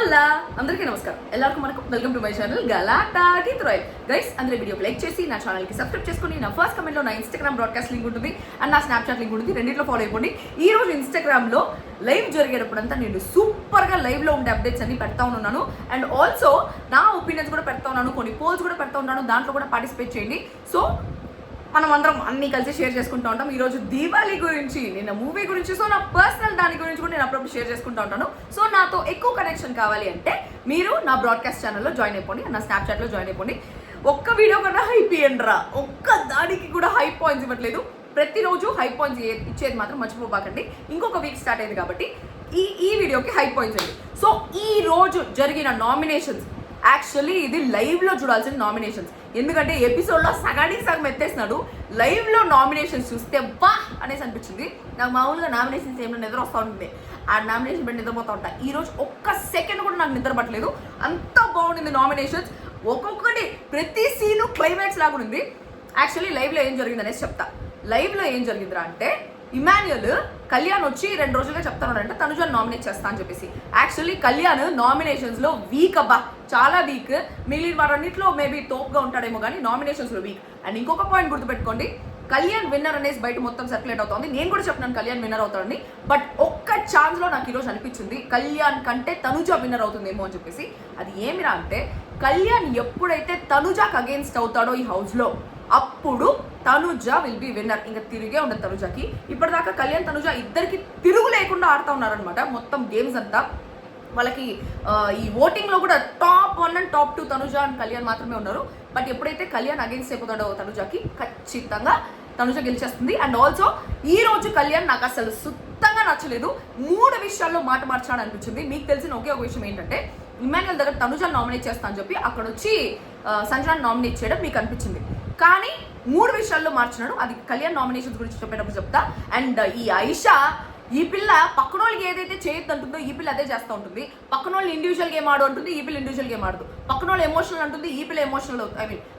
Hello అందరికీ నమస్కారం. ಎಲ್ಲರಿಗೂ మనకు welcome to my channel Galatta with Roy. Guys అందరూ వీడియోకి లైక్ చేసి నా ఛానల్ కి సబ్స్క్రైబ్ చేసుకొని నా ఫస్ట్ కమెంట్ లో నా ఇన్స్టాగ్రామ్ బ్రాడ్కాస్ట్ లింక్ ఉంటుంది అండ్ నా స్నాప్చాట్ లింక్ ఉంటుంది. రెండిట్లో ఫాలో అయిపోండి. ఈ రోజు ఇన్స్టాగ్రామ్ లో లైవ్ జరిగేటప్పుడంతా నేను సూపర్ గా లైవ్ లో ఉండే అప్డేట్స్ అన్ని పెడతా ఉన్నాను అండ్ ఆల్సో నా ఒపీనియన్స్ కూడా పెడతా ఉన్నాను, కొన్ని పోల్స్ కూడా పెడతా ఉన్నాను. దాంట్లో కూడా పార్టిసిపేట్ చేయండి. సో మనం అందరం అన్ని కలిసి షేర్ చేసుకుంటూ ఉంటాం. ఈరోజు దీపావళి గురించి, నిన్న మూవీ గురించి, సో నా పర్సనల్ దాని గురించి కూడా నేను అప్పుడప్పుడు షేర్ చేసుకుంటూ ఉంటాను. సో నాతో ఎక్కువ కనెక్షన్ కావాలి అంటే మీరు నా బ్రాడ్కాస్ట్ ఛానల్లో జాయిన్ అయిపోండి, నా స్నాప్చాట్లో జాయిన్ అయిపోండి. ఒక్క వీడియో కన్నా హైప్ ఇయ్యండిరా, ఒక్క దానికి కూడా హై పాయింట్స్ ఇవ్వట్లేదు. ప్రతిరోజు హై పాయింట్స్ ఇచ్చేది మాత్రం మర్చిపోబాకండి. ఇంకొక వీక్ స్టార్ట్ అయింది కాబట్టి ఈ వీడియోకి హై పాయింట్స్ అండి. సో ఈ రోజు జరిగిన నామినేషన్స్ యాక్చువల్లీ ఇది లైవ్లో చూడాల్సిన నామినేషన్స్. ఎందుకంటే ఎపిసోడ్లో సగానికి సగం ఎత్తేసినాడు. లైవ్లో నామినేషన్స్ చూస్తే వా అనేసి అనిపించింది. నాకు మామూలుగా నామినేషన్స్ ఏమైనా నిద్ర వస్తూ ఉంటుంది, ఆ నామినేషన్ పెట్టి నిద్రపోతూ ఉంటా. ఈరోజు ఒక్క సెకండ్ కూడా నాకు నిద్ర పట్టలేదు, అంత బాగుండింది నామినేషన్స్. ఒక్కొక్కటి ప్రతి సీను క్లైమాక్స్ లాగా ఉంది. యాక్చువల్లీ లైవ్లో ఏం జరిగింది అనేసి చెప్తా. లైవ్లో ఏం జరిగిందిరా అంటే ఇమాన్యుయల్ కళ్యాణ్ వచ్చి 2 రోజులుగా చెప్తానంటే తనుజాని నామినేట్ చేస్తా అని చెప్పేసి. యాక్చువల్లీ కళ్యాణ్ నామినేషన్స్లో వీక్ అబ్బా, చాలా వీక్. మిగిలిన వారన్నింటిలో మేబీ తోపుగా ఉంటాడేమో కానీ నామినేషన్స్లో వీక్. అండ్ ఇంకొక పాయింట్ గుర్తుపెట్టుకోండి, కళ్యాణ్ విన్నర్ అనేసి బయట మొత్తం సర్క్యులేట్ అవుతుంది. నేను కూడా చెప్తున్నాను కళ్యాణ్ విన్నర్ అవుతాడని. బట్ ఒక్క ఛాన్స్లో నాకు ఈరోజు అనిపించింది కళ్యాణ్ కంటే తనుజ విన్నర్ అవుతుందేమో అని చెప్పేసి. అది ఏమిరా అంటే కళ్యాణ్ ఎప్పుడైతే తనుజాకి అగేన్స్ట్ అవుతాడో ఈ హౌస్లో అప్పుడు తనుజ విల్ బి విన్నర్. ఇంకా తిరిగే ఉండదు తనుజకి. ఇప్పటిదాకా కళ్యాణ్ తనుజ ఇద్దరికి తిరుగు లేకుండా ఆడుతూ ఉన్నారనమాట మొత్తం గేమ్స్ అంతా. వాళ్ళకి ఈ ఓటింగ్లో కూడా top 1 and top 2 Tanuja and Kalyan మాత్రమే ఉన్నారు. బట్ ఎప్పుడైతే కళ్యాణ్ అగేన్స్ట్ అయిపోతాడో తనుజకి ఖచ్చితంగా తనుజ గెలిచేస్తుంది. అండ్ ఆల్సో ఈ రోజు కళ్యాణ్ నాకు అసలు సుత్తంగా నచ్చలేదు. 3 విషయాల్లో మాట మార్చాడు అనిపించింది. మీకు తెలిసిన ఒకే ఒక విషయం ఏంటంటే ఇమాన్యుయల్ దగ్గర తనుజాని నామినేట్ చేస్తా అని చెప్పి అక్కడ వచ్చి సంజనాని నామినేట్ చేయడం మీకు అనిపించింది. కానీ 3 విషయాల్లో మార్చినాడు. అది కళ్యాణ్ నామినేషన్స్ గురించి చెప్పేటప్పుడు చెప్తా. అండ్ ఈ ఐషా, ఈ పిల్ల పక్కన వాళ్ళకి ఏదైతే చేయొద్దు అంటుందో ఈ పిల్ల అదే చేస్తూ ఉంటుంది. పక్కన వాళ్ళు ఇండివిజువల్ గేమ్ ఆడు అంటుంది, ఈ పిల్ల ఇండివిజువల్ గేమ్ ఆడదు. పక్కన వాళ్ళు ఎమోషనల్ అంటుంది, ఈ పిల్ల ఎమోషనల్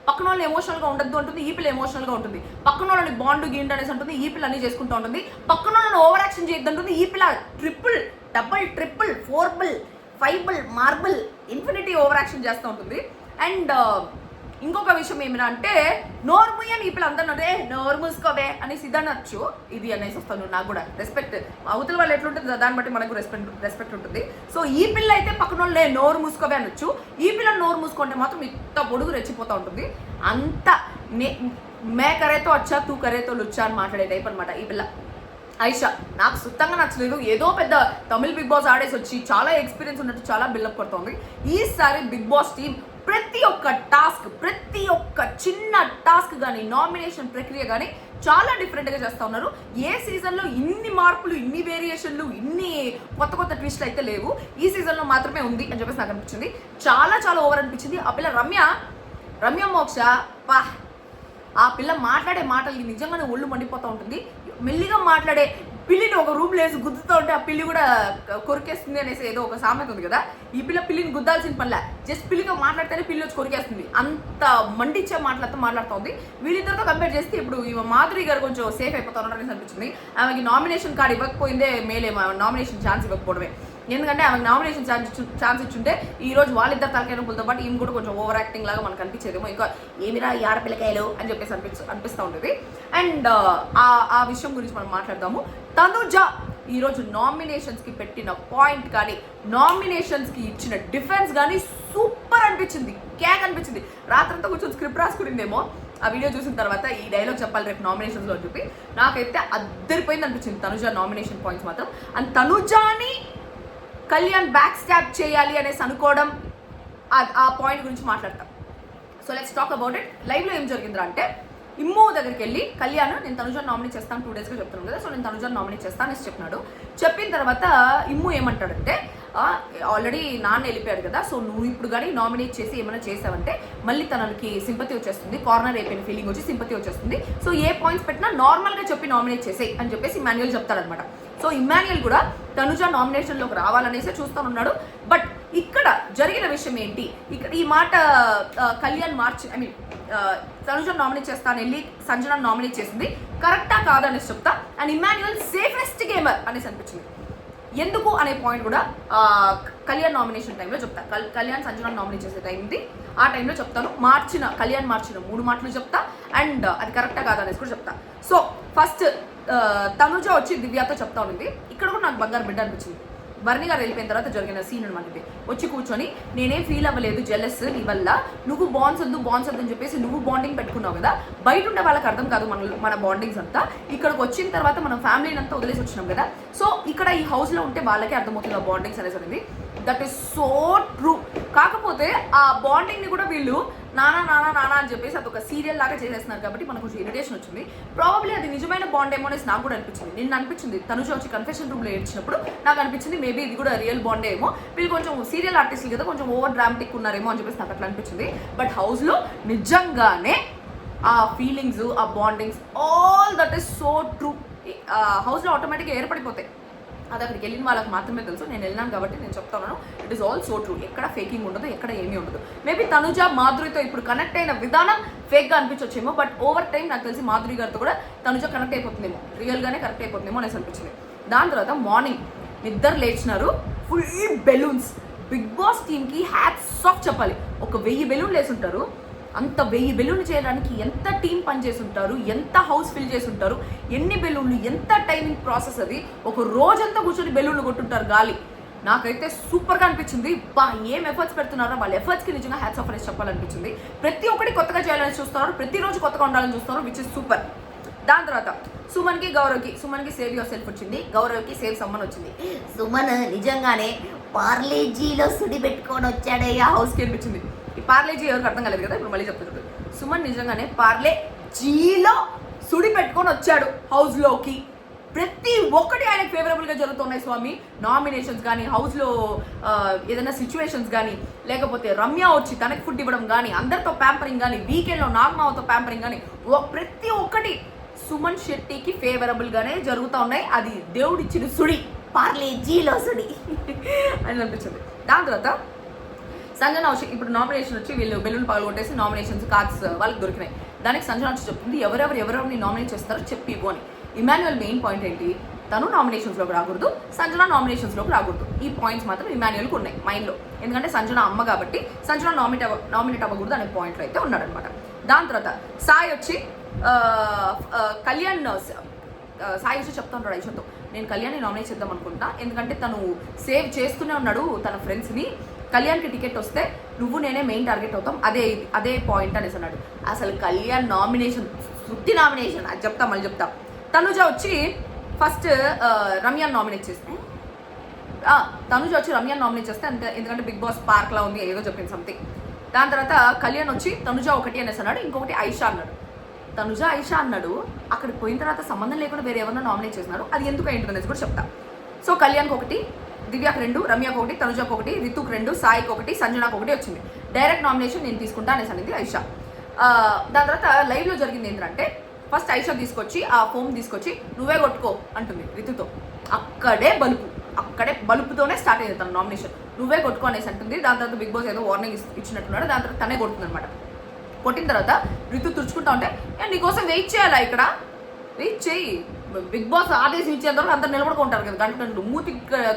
పక్కన వాళ్ళు ఎమోషనల్గా ఉండద్దు అంటుంది, ఈ పిల్ల ఎమోషనల్గా ఉంటుంది. పక్కన వాళ్ళని బాండ్ గీండ్ అనేసి అంటుంది, ఈ పిల్ల అన్ని చేసుకుంటూ ఉంటుంది. పక్కన వాళ్ళని ఓవర్ యాక్షన్ చేయొద్దు అంటుంది, ఈ పిల్ల triple, double, triple, 4 5 marble infinity over action చేస్తూ ఉంటుంది. అండ్ ఇంకొక విషయం ఏమిరా అంటే నోర్ముయ్ అని ఈ పిల్ల అందరూ నోరు మూసుకోవే అనేసి ఇదనొచ్చు, ఇది అనేసి వస్తాను. నాకు కూడా రెస్పెక్ట్, అవతల వాళ్ళు ఎట్లుంటుంది దాన్ని బట్టి మనకు రెస్పెక్ట్ ఉంటుంది. సో ఈ పిల్ల అయితే పక్కన వాళ్ళే నోరు మూసుకోవే అనొచ్చు, ఈ పిల్ల నోరు మూసుకుంటే మాత్రం ఇంత పొడుగు రెచ్చిపోతూ ఉంటుంది. అంత మే కరేతో వచ్చా తూ కరేతో లుచ్చా అని మాట్లాడే టైప్ అనమాట ఈ పిల్ల ఐషా. నాకు సుత్తంగా నచ్చలేదు. ఏదో పెద్ద తమిళ్ బిగ్ బాస్ ఆడేసి వచ్చి చాలా ఎక్స్పీరియన్స్ ఉన్నట్టు చాలా బిల్డప్ కొడుతుంది. ఈసారి బిగ్ బాస్ టీం ప్రతి ఒక్క టాస్క్, ప్రతి ఒక్క చిన్న టాస్క్ కానీ నామినేషన్ ప్రక్రియ కానీ చాలా డిఫరెంట్గా చేస్తూ ఉన్నారు. ఏ సీజన్లో ఇన్ని మార్పులు, ఇన్ని వేరియేషన్లు, ఇన్ని కొత్త కొత్త ట్విస్ట్లు అయితే లేవు. ఈ సీజన్లో మాత్రమే ఉంది అని చెప్పేసి నాకు అనిపించింది. చాలా చాలా ఓవర్ అనిపించింది. ఆ పిల్ల రమ్య మోక్ష పా, ఆ పిల్ల మాట్లాడే మాటలకి నిజంగానే ఒళ్ళు మండిపోతూ ఉంటుంది. మెల్లిగా మాట్లాడే పిల్లిని ఒక రూమ్లో వేసి గుద్దుతూ ఉంటే ఆ పిల్లి కూడా కొరికేస్తుంది అనేసి ఏదో ఒక సామెత ఉంది కదా. ఈ పిల్లిని గుద్దాల్సిన పనిలే, జస్ట్ పిల్లితో మాట్లాడితేనే పిల్లి వచ్చి కొరికేస్తుంది. అంత మండిచ్చే మాటలతో మాట్లాడుతుంది. వీళ్ళిద్దరితో కంపేర్ చేస్తే ఇప్పుడు ఈ మాధురి గారు కొంచెం సేఫ్ అయిపోతున్నారు అనేసి అనిపించింది. ఆమెకి నామినేషన్ కార్డు ఇవ్వకపోయిందే మేలే, నామినేషన్ ఛాన్స్ ఇవ్వకపోవడమే. ఎందుకంటే ఆమెకు నామినేషన్ ఛాన్స్ ఇచ్చుంటే ఈ రోజు వాళ్ళిద్దరు తలకాయ నొప్పులతో పాటు ఈమె కూడా కొంచెం ఓవర్ యాక్టింగ్ లాగా మనకు అనిపించేదేమో. ఇంకా ఏమిరా ఈ ఆడపిల్లకాయలు అని చెప్పేసి అనిపిస్తూ ఉంటుంది. అండ్ ఆ విషయం గురించి మనం మాట్లాడదాము. తనుజ ఈరోజు నామినేషన్స్కి పెట్టిన పాయింట్ కానీ, నామినేషన్స్కి ఇచ్చిన డిఫెన్స్ కానీ సూపర్ అనిపించింది, కేక్ అనిపించింది. రాత్రంతా కొంచెం స్క్రిప్ట్ రాసుకునిందేమో ఆ వీడియో చూసిన తర్వాత ఈ డైలాగ్ చెప్పాలి రేపు నామినేషన్స్లో అని చెప్పి. నాకైతే అద్దరిపోయింది అనిపించింది తనుజ నామినేషన్ పాయింట్స్ మాత్రం. అండ్ తనుజాని కళ్యాణ్ బ్యాక్ స్టాప్ చేయాలి అనేసి అనుకోవడం, ఆ పాయింట్ గురించి మాట్లాడతాం. So let's talk about it. లైవ్లో ఏం జరిగిందిరా అంటే ఇమ్ము దగ్గరికి వెళ్ళి కళ్యాణ్ నేను తనుజాని నామినేట్ చేస్తాను 2 డేస్గా చెప్తున్నాను కదా, సో నేను తనుజాని నామినేట్ చేస్తాను అనేసి చెప్పినాడు. చెప్పిన తర్వాత ఇమ్ము ఏమంటాడంటే ఆల్రెడీ నాన్న వెళ్ళిపోయాడు కదా, సో నువ్వు ఇప్పుడు కానీ నామినేట్ చేసి ఏమైనా చేసావంటే మళ్ళీ తనకి సింపతి వచ్చేస్తుంది, కార్నర్ అయిపోయిన ఫీలింగ్ వచ్చి సింపతి వచ్చేస్తుంది. సో ఏ పాయింట్స్ పెట్టినా నార్మల్గా చెప్పి నామినేట్ చేసేయి అని చెప్పేసి ఇమాన్యుయల్ చెప్తాడనమాట. సో ఇమాన్యుయల్ కూడా తనుజ నామినేషన్లోకి రావాలనేసి చూస్తానున్నాడు. బట్ ఇక్కడ జరిగిన విషయం ఏంటి, ఇక్కడ ఈ మాట కళ్యాణ్ తనుజ నామినేట్ చేస్తాను వెళ్ళి సంజన నామినేట్ చేసింది కరెక్టా కాదనేసి చెప్తా. అండ్ ఇమాన్యుయల్ సేఫెస్ట్ గేమర్ అనేసి అనిపించింది. ఎందుకు అనే పాయింట్ కూడా కళ్యాణ్ నామినేషన్ టైంలో చెప్తా. కళ్యాణ్ సంజన నామినేట్ చేసే టైం ఉంది, ఆ టైంలో చెప్తాను. కళ్యాణ్ మార్చిన 3 మాటలు చెప్తా, అండ్ అది కరెక్టా కాదా అనేసి కూడా చెప్తా. సో ఫస్ట్ తనుజ వచ్చి దివ్యతో చెప్తా ఉంది. ఇక్కడ కూడా నాకు బంగారు బిడ్డ అనిపించింది. వర్ణి గారు వెళ్ళిపోయిన తర్వాత జరిగిన సీన్ అనమాట ఇది. వచ్చి కూర్చొని నేనేం ఫీల్ అవ్వలేదు జెలస్ నీ వల్ల, నువ్వు బాండ్స్ వద్దు అని చెప్పేసి నువ్వు బాండింగ్ పెట్టుకున్నావు కదా, బయట ఉండే వాళ్ళకి అర్థం కాదు మన బాండింగ్స్ అంతా. ఇక్కడికి వచ్చిన తర్వాత మనం ఫ్యామిలీని అంతా వదిలేసి వచ్చినాం కదా, సో ఇక్కడ ఈ హౌస్లో ఉంటే వాళ్ళకే అర్థమవుతుంది ఆ బాండింగ్స్ అనేసి అనేది. That is so true. కాకపోతే ఆ బాండింగ్ని కూడా వీళ్ళు నానా అని చెప్పేసి అది ఒక సీరియల్ లాగా చేసేస్తున్నారు కాబట్టి మనకు కొంచెం ఇరిటేషన్ వచ్చింది. ప్రాబబ్లీ అది నిజమైన బాండ్ ఏమో అనేసి నాకు కూడా అనిపించింది. నిన్న అనిపించింది తనుజ వచ్చి కన్ఫెషన్ రూమ్లో ఏడ్చినప్పుడు నాకు అనిపించింది మేబీ ఇది కూడా రియల్ బాండే ఏమో, వీళ్ళు కొంచెం సీరియల్ ఆర్టిస్టులు కదా కొంచెం ఓవర్ డ్రామాటిక్ ఉన్నారేమో అని చెప్పేసి నాకు అట్లా అనిపించింది. బట్ హౌస్లో నిజంగానే ఆ ఫీలింగ్స్, ఆ bondings, all that is so true. హౌస్లో ఆటోమేటిక్గా ఏర్పడిపోతాయి. అది అక్కడికి వెళ్ళిన వాళ్ళకి మాత్రమే తెలుసు. నేను వెళ్ళాను కాబట్టి నేను చెప్తాను, it is all so true. ఎక్కడ ఫేకింగ్ ఉండదు, ఎక్కడ ఏమీ ఉండదు. మేబీ తనుజ మాధురితో ఇప్పుడు కనెక్ట్ అయిన విధానం ఫేక్గా అనిపించొచ్చేమో, బట్ ఓవర్ టైం నాకు తెలిసి మాధురి గారితో కూడా తనుజ కనెక్ట్ అయిపోతుందేమో, రియల్గానే కనెక్ట్ అయిపోతుందేమో అనేసి అనిపించింది. దాని తర్వాత మార్నింగ్ నిద్ర లేచినారు, ఫుల్ బెలూన్స్. బిగ్ బాస్ టీమ్కి హ్యాట్స్ ఆఫ్ చెప్పాలి. ఒక 1000 బెలూన్లు వేసి ఉంటారు. అంత 1000 బెలూన్లు చేయడానికి ఎంత టీం పనిచేసి ఉంటారు, ఎంత హౌస్ ఫిల్ చేసి ఉంటారు, ఎన్ని బెలూన్లు, ఎంత టైమింగ్ ప్రాసెస్ అది. ఒక రోజంతా కూర్చొని బెలూన్లు కొట్టుంటారు గాలి. నాకైతే సూపర్గా అనిపించింది. ఏం ఎఫర్ట్స్ పెడుతున్నారో వాళ్ళ ఎఫర్ట్స్కి నిజంగా హ్యాట్స్ ఆఫ్ అనేసి చెప్పాలనిపించింది. ప్రతి ఒక్కటి కొత్తగా చేయాలని చూస్తున్నారు, ప్రతిరోజు కొత్తగా ఉండాలని చూస్తున్నారు, విచ్ ఇస్ సూపర్. దాని తర్వాత సుమన్కి సేవ్ యువర్ సెల్ఫ్ వచ్చింది, గౌరవ్కి సేవ్ సమ్మన్ వచ్చింది. సుమన్ నిజంగానే పార్లేజీలో సుడి పెట్టుకొని వచ్చాడయ్యా హౌస్కి అనిపించింది. ఈ పార్లేజీ ఎవరికి అర్థం కాలేదు కదా, ఇప్పుడు మళ్ళీ చెప్తున్నాడు. సుమన్ నిజంగానే పార్లేజీలో సుడి పెట్టుకొని వచ్చాడు హౌస్లోకి. ప్రతి ఒక్కటి ఆయనకు ఫేవరబుల్గా జరుగుతున్నాయి స్వామి. నామినేషన్స్ కానీ, హౌస్లో ఏదైనా సిచ్యువేషన్స్ కానీ, లేకపోతే రమ్య వచ్చి తనకి ఫుడ్ ఇవ్వడం కానీ, అందరితో ప్యాంపరింగ్ కానీ, వీకెండ్లో నాగమావతో ప్యాంపరింగ్ కానీ, ప్రతి ఒక్కటి సుమన్ శెట్టికి ఫేవరబుల్గానే జరుగుతూ ఉన్నాయి. అది దేవుడిచ్చిన సుడి, పార్లేజీలో సుడి అని అనిపించింది. దాని తర్వాత సంజన వచ్చి ఇప్పుడు నామినేషన్ వచ్చి వీళ్ళు బెలూన్ పాల్గొట్టేసి నామినేషన్స్ కార్డ్స్ వాళ్ళకి దొరికినాయి. దానికి సంజన వచ్చి చెప్తుంది ఎవరెవరిని నామినేట్ చేస్తారో చెప్పి ఇవ్వు అని. ఇమాన్యుయల్ మెయిన్ పాయింట్ ఏంటి, తను నామినేషన్స్లోకి రాకూడదు, సంజన నామినేషన్స్లోకి రాకూడదు. ఈ పాయింట్స్ మాత్రం ఇమాన్యుయల్కి ఉన్నాయి మైండ్లో. ఎందుకంటే సంజన అమ్మ కాబట్టి సంజన నామినేట్ అవ్వకూడదు అనే పాయింట్లో అయితే ఉన్నాడనమాట. దాని తర్వాత సాయి వచ్చి సాయి వచ్చి చెప్తా ఉంటాడు ఐషతో, నేను కళ్యాణ్ని నామినేట్ చేద్దాం అనుకుంటా, ఎందుకంటే తను సేవ్ చేస్తూనే ఉన్నాడు తన ఫ్రెండ్స్ని, కళ్యాణ్కి టికెట్ వస్తే నువ్వు నేనే మెయిన్ టార్గెట్ అవుతాం, అదే పాయింట్ అనేసి అన్నాడు. అసలు కళ్యాణ్ నామినేషన్ శుద్ధి నామినేషన్, అది మళ్ళీ చెప్తా. తనుజ వచ్చి ఫస్ట్ రమ్యాన్ నామినేట్ చేస్తే అంతే, ఎందుకంటే బిగ్ బాస్ పార్క్లా ఉంది ఏదో చెప్పింది సంథింగ్. దాని తర్వాత కళ్యాణ్ వచ్చి తనుజ ఒకటి అనేసి అన్నాడు, ఇంకొకటి ఐషా అన్నాడు. తనుజ ఐషా అన్నాడు, అక్కడికి పోయిన తర్వాత సంబంధం లేకుండా వేరే ఎవరన్నా నామినేట్ చేసినాడు, అది ఎందుకు ఏంటి అనేసి కూడా చెప్తా. సో కళ్యాణ్కి ఒకటి, దివ్యాకి 2, రమ్యకు 1, తనుజకు 1, రితుకు 2, సాయికి 1, సంజనాకు 1 వచ్చింది. డైరెక్ట్ నామినేషన్ నేను తీసుకుంటా అనేసి అనేది ఐషా. దాని తర్వాత లైవ్లో జరిగింది ఏంటంటే, ఫస్ట్ ఐషా తీసుకొచ్చి ఆ ఫోమ్ తీసుకొచ్చి నువ్వే కొట్టుకో అంటుంది రితుతో. అక్కడే బలుపుతోనే స్టార్ట్ అయింది తన నామినేషన్. నువ్వే కొట్టుకో అనేసి అంటుంది. దాని తర్వాత బిగ్ బాస్ ఏదో వార్నింగ్ ఇచ్చినట్టున్నాడు. దాని తర్వాత తనే కొడుతుంది అనమాట. కొట్టిన తర్వాత రితు తుడుచుకుంటా ఉంటే నీకోసం వెయిట్ చేయాలా, ఇక్కడ వెయిట్ చేయి, బిగ్ బాస్ ఆదేశం ఇచ్చేంత వరకు అందరు నిలబడుకుంటారు కదా గంటలు. మూతి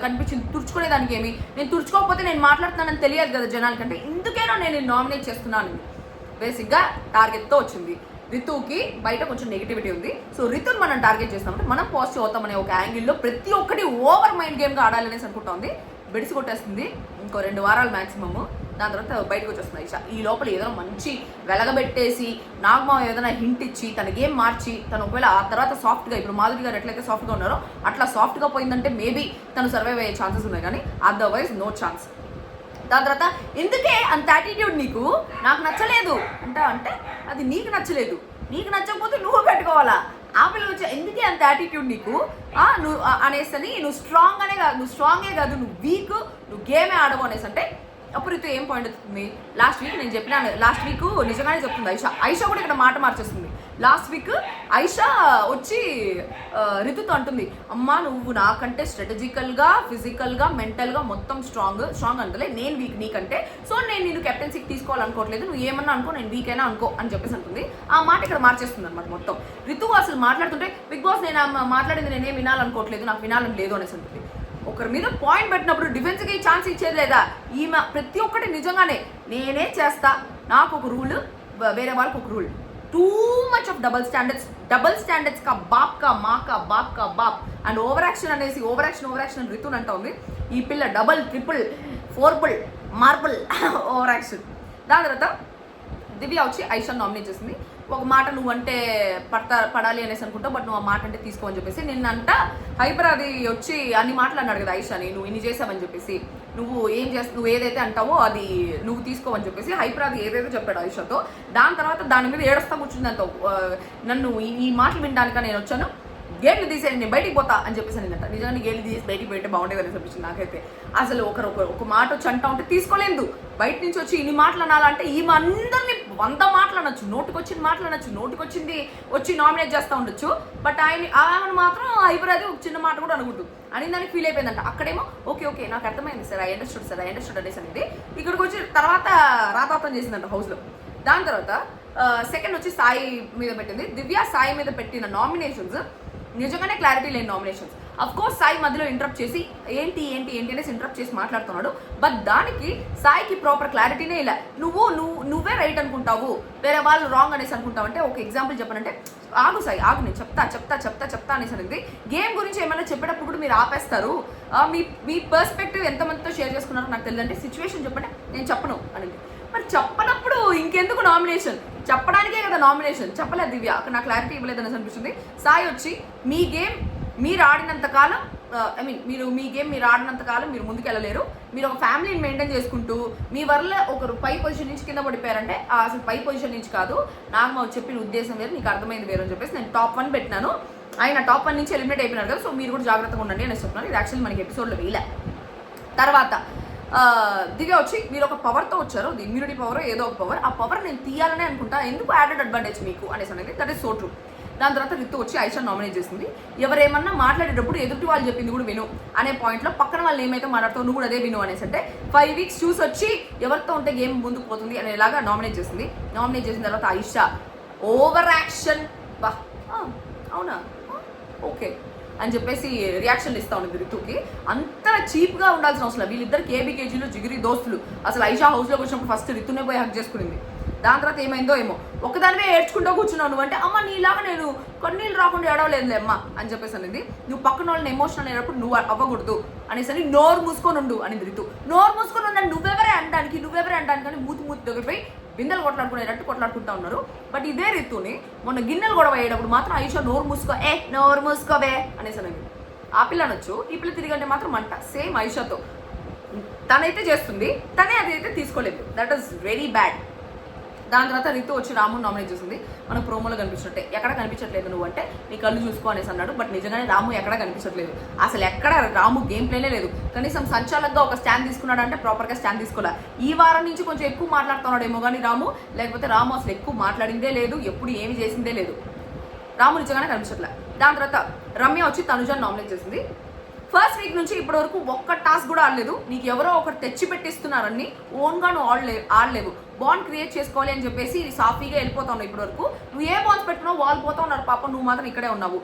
కనిపించింది తుడుచుకునే దానికి ఏమి, నేను తుడుచుకోకపోతే నేను మాట్లాడుతున్నానని తెలియదు కదా జనాలకంటే, ఇందుకేనో నేను నామినేట్ చేస్తున్నాను. బేసిక్గా టార్గెట్తో వచ్చింది. రితుకి బయట కొంచెం నెగిటివిటీ ఉంది, సో రితుని మనం టార్గెట్ చేస్తామంటే మనం పాజిటివ్ అవుతామనే ఒక యాంగిల్లో ప్రతి ఒక్కటి ఓవర్ మైండ్ గేమ్గా ఆడాలనేసి అనుకుంటా ఉంది. బెడిసి కొట్టేస్తుంది. ఇంకో 2 వారాలు మ్యాక్సిమమ్. దాని తర్వాత బయటకు వచ్చేస్తుంది ఐషా. ఈ లోపల ఏదైనా మంచి వెలగబెట్టేసి నాగమావ ఏదైనా హింట్ ఇచ్చి తన గేమ్ మార్చి తను ఒకవేళ ఆ తర్వాత సాఫ్ట్గా, ఇప్పుడు మాధురి గారు ఎట్లయితే సాఫ్ట్గా ఉన్నారో అట్లా సాఫ్ట్గా పోయిందంటే మేబీ తను సర్వైవ్ అయ్యే ఛాన్సెస్ ఉన్నాయి, కానీ అదర్వైజ్ నో ఛాన్స్. దాని తర్వాత ఎందుకే అంత యాటిట్యూడ్ నీకు, నాకు నచ్చలేదు అంటే అది నీకు నచ్చలేదు, నీకు నచ్చకపోతే నువ్వు పెట్టుకోవాలా. ఆ పిల్లలు వచ్చి ఎందుకే అంత యాటిట్యూడ్ నీకు నువ్వు అనేసి, నువ్వు స్ట్రాంగే కాదు, నువ్వు వీక్, నువ్వు గేమే ఆడవు అనేసి అంటే అప్పుడు రితు ఏం పాయింట్ అవుతుంది. లాస్ట్ వీక్ నేను చెప్పినాను, లాస్ట్ వీక్ నిజంగానే చెప్తుంది ఐషా కూడా ఇక్కడ మాట మార్చేస్తుంది. లాస్ట్ వీక్ ఐషా వచ్చి రితుతో అంటుంది, అమ్మా నువ్వు నాకంటే స్ట్రాటజికల్గా, ఫిజికల్గా, మెంటల్గా మొత్తం స్ట్రాంగ్ అంటలే, నేను వీక్ నీకంటే, సో నేను నేను కెప్టెన్సీకి తీసుకోవాలనుకోవట్లేదు, నువ్వు ఏమన్నా అనుకో, నేను వీక్ అయినా అనుకో అని చెప్పేసి అంటుంది. ఆ మాట ఇక్కడ మార్చేస్తుంది అనమాట మొత్తం. రితు అసలు మాట్లాడుతుంటే బిగ్ బాస్ నేను మాట్లాడింది నేనేం వినాలనుకోవట్లేదు, నాకు వినాలని లేదు అనేసి ఉంటుంది. ఒకరి మీద పాయింట్ పెట్టినప్పుడు డిఫెన్స్కి ఛాన్స్ ఇచ్చేది లేదా? ఈమె ప్రతి ఒక్కటి నిజంగానే నేనే చేస్తా, నాకు ఒక రూల్, వేరే వాళ్ళకి ఒక rule. Too much of double standards కా బాప్ కా మా కా బాప్ కా బాప్ అండ్ ఓవర్ యాక్షన్ అనేసి ఓవర్ యాక్షన్ రితున్ అంటా ఉంది. ఈ పిల్ల డబల్ ట్రిపుల్ ఫోర్బుల్ మార్బుల్ ఓవర్ యాక్షన్. దాని తర్వాత దివ్య వచ్చి ఐషాని నామినేట్ చేసింది. ఒక మాట నువ్వంటే పడాలి అనేసి అనుకుంటావు, బట్ నువ్వు ఆ మాట అంటే తీసుకోమని చెప్పేసి నిన్నంట హైపర్ అది వచ్చి అన్ని మాటలు అన్నాడు కదా ఐషాని, నువ్వు ఇన్ని చేసావని చెప్పేసి, నువ్వు ఏం చేస్తావు, నువ్వు ఏదైతే అంటావో అది నువ్వు తీసుకోమని చెప్పేసి హైపర్ అది ఏదైతే చెప్పాడు ఐషాతో. దాని తర్వాత దాని మీద ఏడుస్తా కూర్చుంది అంటావు, నన్ను ఈ మాటలు వినడానిక నేను వచ్చాను, గేట్లు తీసేయండి నేను బయటికి పోతా అని చెప్పేసి నిన్నట. నిజంగా గేట్లు తీసి బయటికి పోయితే బాగుండేది అని అనిపించింది నాకైతే. అసలు ఒక మాట వచ్చి అంటా ఉంటే తీసుకోలేదు, బయట నుంచి వచ్చి ఇన్ని మాటలు అనాలంటే ఈమె అందరినీ 100 మాటలు అనొచ్చు, నోటికొచ్చింది మాటలు అనొచ్చు, నోటికొచ్చింది వచ్చి నామినేట్ చేస్తూ ఉండొచ్చు. బట్ ఆయన మాత్రం అయిపోయి ఒక చిన్న మాట కూడా అనకూడదు అని దానికి ఫీల్ అయిపోయిందంట. అక్కడేమో ఓకే నాకు అర్థమైంది సార్, ఐ అండర్స్టూడ్ అనేసి అనేది. ఇక్కడికి వచ్చి తర్వాత రాతాతం చేసిందంట హౌస్లో. దాని తర్వాత సెకండ్ వచ్చి సాయి మీద పెట్టింది. దివ్య సాయి మీద పెట్టిన నామినేషన్స్ నిజంగానే క్లారిటీ లేని నామినేషన్స్. అఫ్ కోర్స్ సాయి మధ్యలో ఇంటరప్ట్ చేసి ఏంటి అనేసి ఇంటరప్ట్ చేసి మాట్లాడుతున్నాడు. బట్ దానికి సాయికి ప్రాపర్ క్లారిటీనే ఇలా. నువ్వే రైట్ అనుకుంటావు, వేరే వాళ్ళు రాంగ్ అనేసి అనుకుంటావు అంటే ఒక ఎగ్జాంపుల్ చెప్పానంటే ఆగు సాయి ఆగు, నేను చెప్తా అనేసి అనేది. గేమ్ గురించి ఏమైనా చెప్పేటప్పుడు కూడా మీరు ఆపేస్తారు. మీ పర్స్పెక్టివ్ ఎంతమందితో షేర్ చేసుకున్నారో నాకు తెలియదంటే సిచ్యువేషన్ చెప్పంటే నేను చెప్పను అనేది. మరి చెప్పనప్పుడు ఇంకెందుకు నామినేషన్? చెప్పడానికే కదా నామినేషన్. చెప్పలేదు దివ్య, అక్కడ నాకు క్లారిటీ ఇవ్వలేదు అనేసి అనిపిస్తుంది. సాయి వచ్చి మీ గేమ్ మీరు ఆడినంత కాలం, మీ గేమ్ మీరు ఆడినంత కాలం మీరు ముందుకు వెళ్ళలేరు. మీరు ఒక ఫ్యామిలీని మెయింటైన్ చేసుకుంటూ మీ వల్ల ఒకరు పై పొజిషన్ నుంచి కింద పడిపోయారంటే అసలు పై పొజిషన్ నుంచి కాదు, నాకు చెప్పిన ఉద్దేశం వేరు, నీకు అర్థమైంది వేరు అని చెప్పేసి నేను టాప్ 1 పెట్టినాను. ఆయన టాప్ 1 నుంచి ఎలిమినేట్ అయిపోయినారు కదా, సో మీరు కూడా జాగ్రత్తగా ఉండండి అనేసి చెప్తున్నాను. ఇది యాక్చువల్లీ మనకి ఎపిసోడ్లో వేయలే. తర్వాత దివ్య వచ్చి మీరు ఒక పవర్తో వచ్చారు, ఇమ్యూనిటీ పవర్ ఏదో ఒక పవర్, ఆ పవర్ నేను తీయాలనే అనుకుంటా, ఎందుకు యాడెడ్ అడ్వాంటేజ్ మీకు అనేసి అనేది. That is so true. దాని తర్వాత రితు వచ్చి ఐషా నామినేట్ చేసింది. ఎవరేమన్నా మాట్లాడేటప్పుడు ఎదుటి వాళ్ళు చెప్పింది కూడా విను అనే పాయింట్లో పక్కన వాళ్ళు ఏమైతే మాట్లాడుతావు నువ్వు కూడా అదే విను అనేసి అంటే 5 వీక్స్ చూసి వచ్చి ఎవరితో ఉంటే గేమ్ ముందుకు పోతుంది అనేలాగా నామినేట్ చేసింది. నామినేట్ చేసిన తర్వాత ఐషా ఓవర్ యాక్షన్, బా అవునా ఓకే అని చెప్పేసి రియాక్షన్లు ఇస్తా ఉంది రితుకి. అంత చీప్గా ఉండాల్సిన అవసరం. వీళ్ళిద్దరు కేబీకేజీలు జిగిరి దోస్తులు. అసలు ఐషా హౌస్లోకి వచ్చినప్పుడు ఫస్ట్ రితునే పోయి హక్ చేసుకునింది. దాని తర్వాత ఏమైందో ఏమో, ఒకదానివే ఏడ్చుకుంటూ కూర్చున్నావు నువ్వు అంటే, అమ్మ నీలాగా నేను కన్నీళ్ళు రాకుండా ఏడవలేదులే అమ్మ అని చెప్పేసి అనేది. నువ్వు పక్కన వాళ్ళని ఎమోషనల్ అయినప్పుడు నువ్వు అవ్వకూడదు అనేసి అని నోరు మూసుకొని ఉండు అనేది రితు. నోరు మూసుకొని ఉండాలి, నువ్వెవరే అంటానికి కానీ మూతి దగ్గరపోయి బిందెలు కొట్లాడుకునేటట్టు కొట్లాడుకుంటా ఉన్నారు. బట్ ఇదే రితుని మొన్న గిన్నెలు గొడవ అయ్యేటప్పుడు మాత్రం ఐషా నోరు మూసుకోవే అనేసి అనేది. ఆ పిల్ల అనొచ్చు, ఈ పిల్ల తిరిగంటే మాత్రం అంట. సేమ్ ఐషాతో తనైతే చేస్తుంది, తనే అదైతే తీసుకోలేదు. That is very bad. దాని తర్వాత రితు వచ్చి రాముని నామినేట్ చేసింది. మనకు ప్రోమోలో కనిపించినట్టే, ఎక్కడ కనిపించట్లేదు నువ్వు అంటే నీ కళ్ళు చూసుకో అనేసి అన్నాడు. బట్ నిజంగానే రాము ఎక్కడ కనిపించట్లేదు, అసలు ఎక్కడ రాము గేమ్ ప్లేనే లేదు. కనీసం సంచాలకంగా ఒక స్టాండ్ తీసుకున్నాడు అంటే ప్రాపర్గా స్టాండ్ తీసుకోలే. ఈ వారం నుంచి కొంచెం ఎక్కువ మాట్లాడుతున్నాడేమో కానీ రాము, లేకపోతే రాము అసలు ఎక్కువ మాట్లాడిందే లేదు, ఎప్పుడు ఏమి చేసిందే లేదు. రాము నిజంగానే కనిపించట్లే. దాని తర్వాత రమ్య వచ్చి తనుజాని నామినేట్ చేసింది. ఫస్ట్ వీక్ నుంచి ఇప్పటి వరకు ఒక్క టాస్క్ కూడా ఆడలేదు. నీకు ఎవరో ఒకటి తెచ్చి పెట్టిస్తున్నారని ఓన్గా నువ్వు ఆడలేవు. బాండ్ క్రియేట్ చేసుకోవాలి అని చెప్పేసి సాఫీగా వెళ్ళిపోతా ఉన్నావు. ఇప్పటి వరకు నువ్వు ఏ బాండ్స్ పెట్టుకున్నావు వాళ్ళు పోతా ఉన్నారు పాపం, నువ్వు మాత్రం ఇక్కడే ఉన్నావు.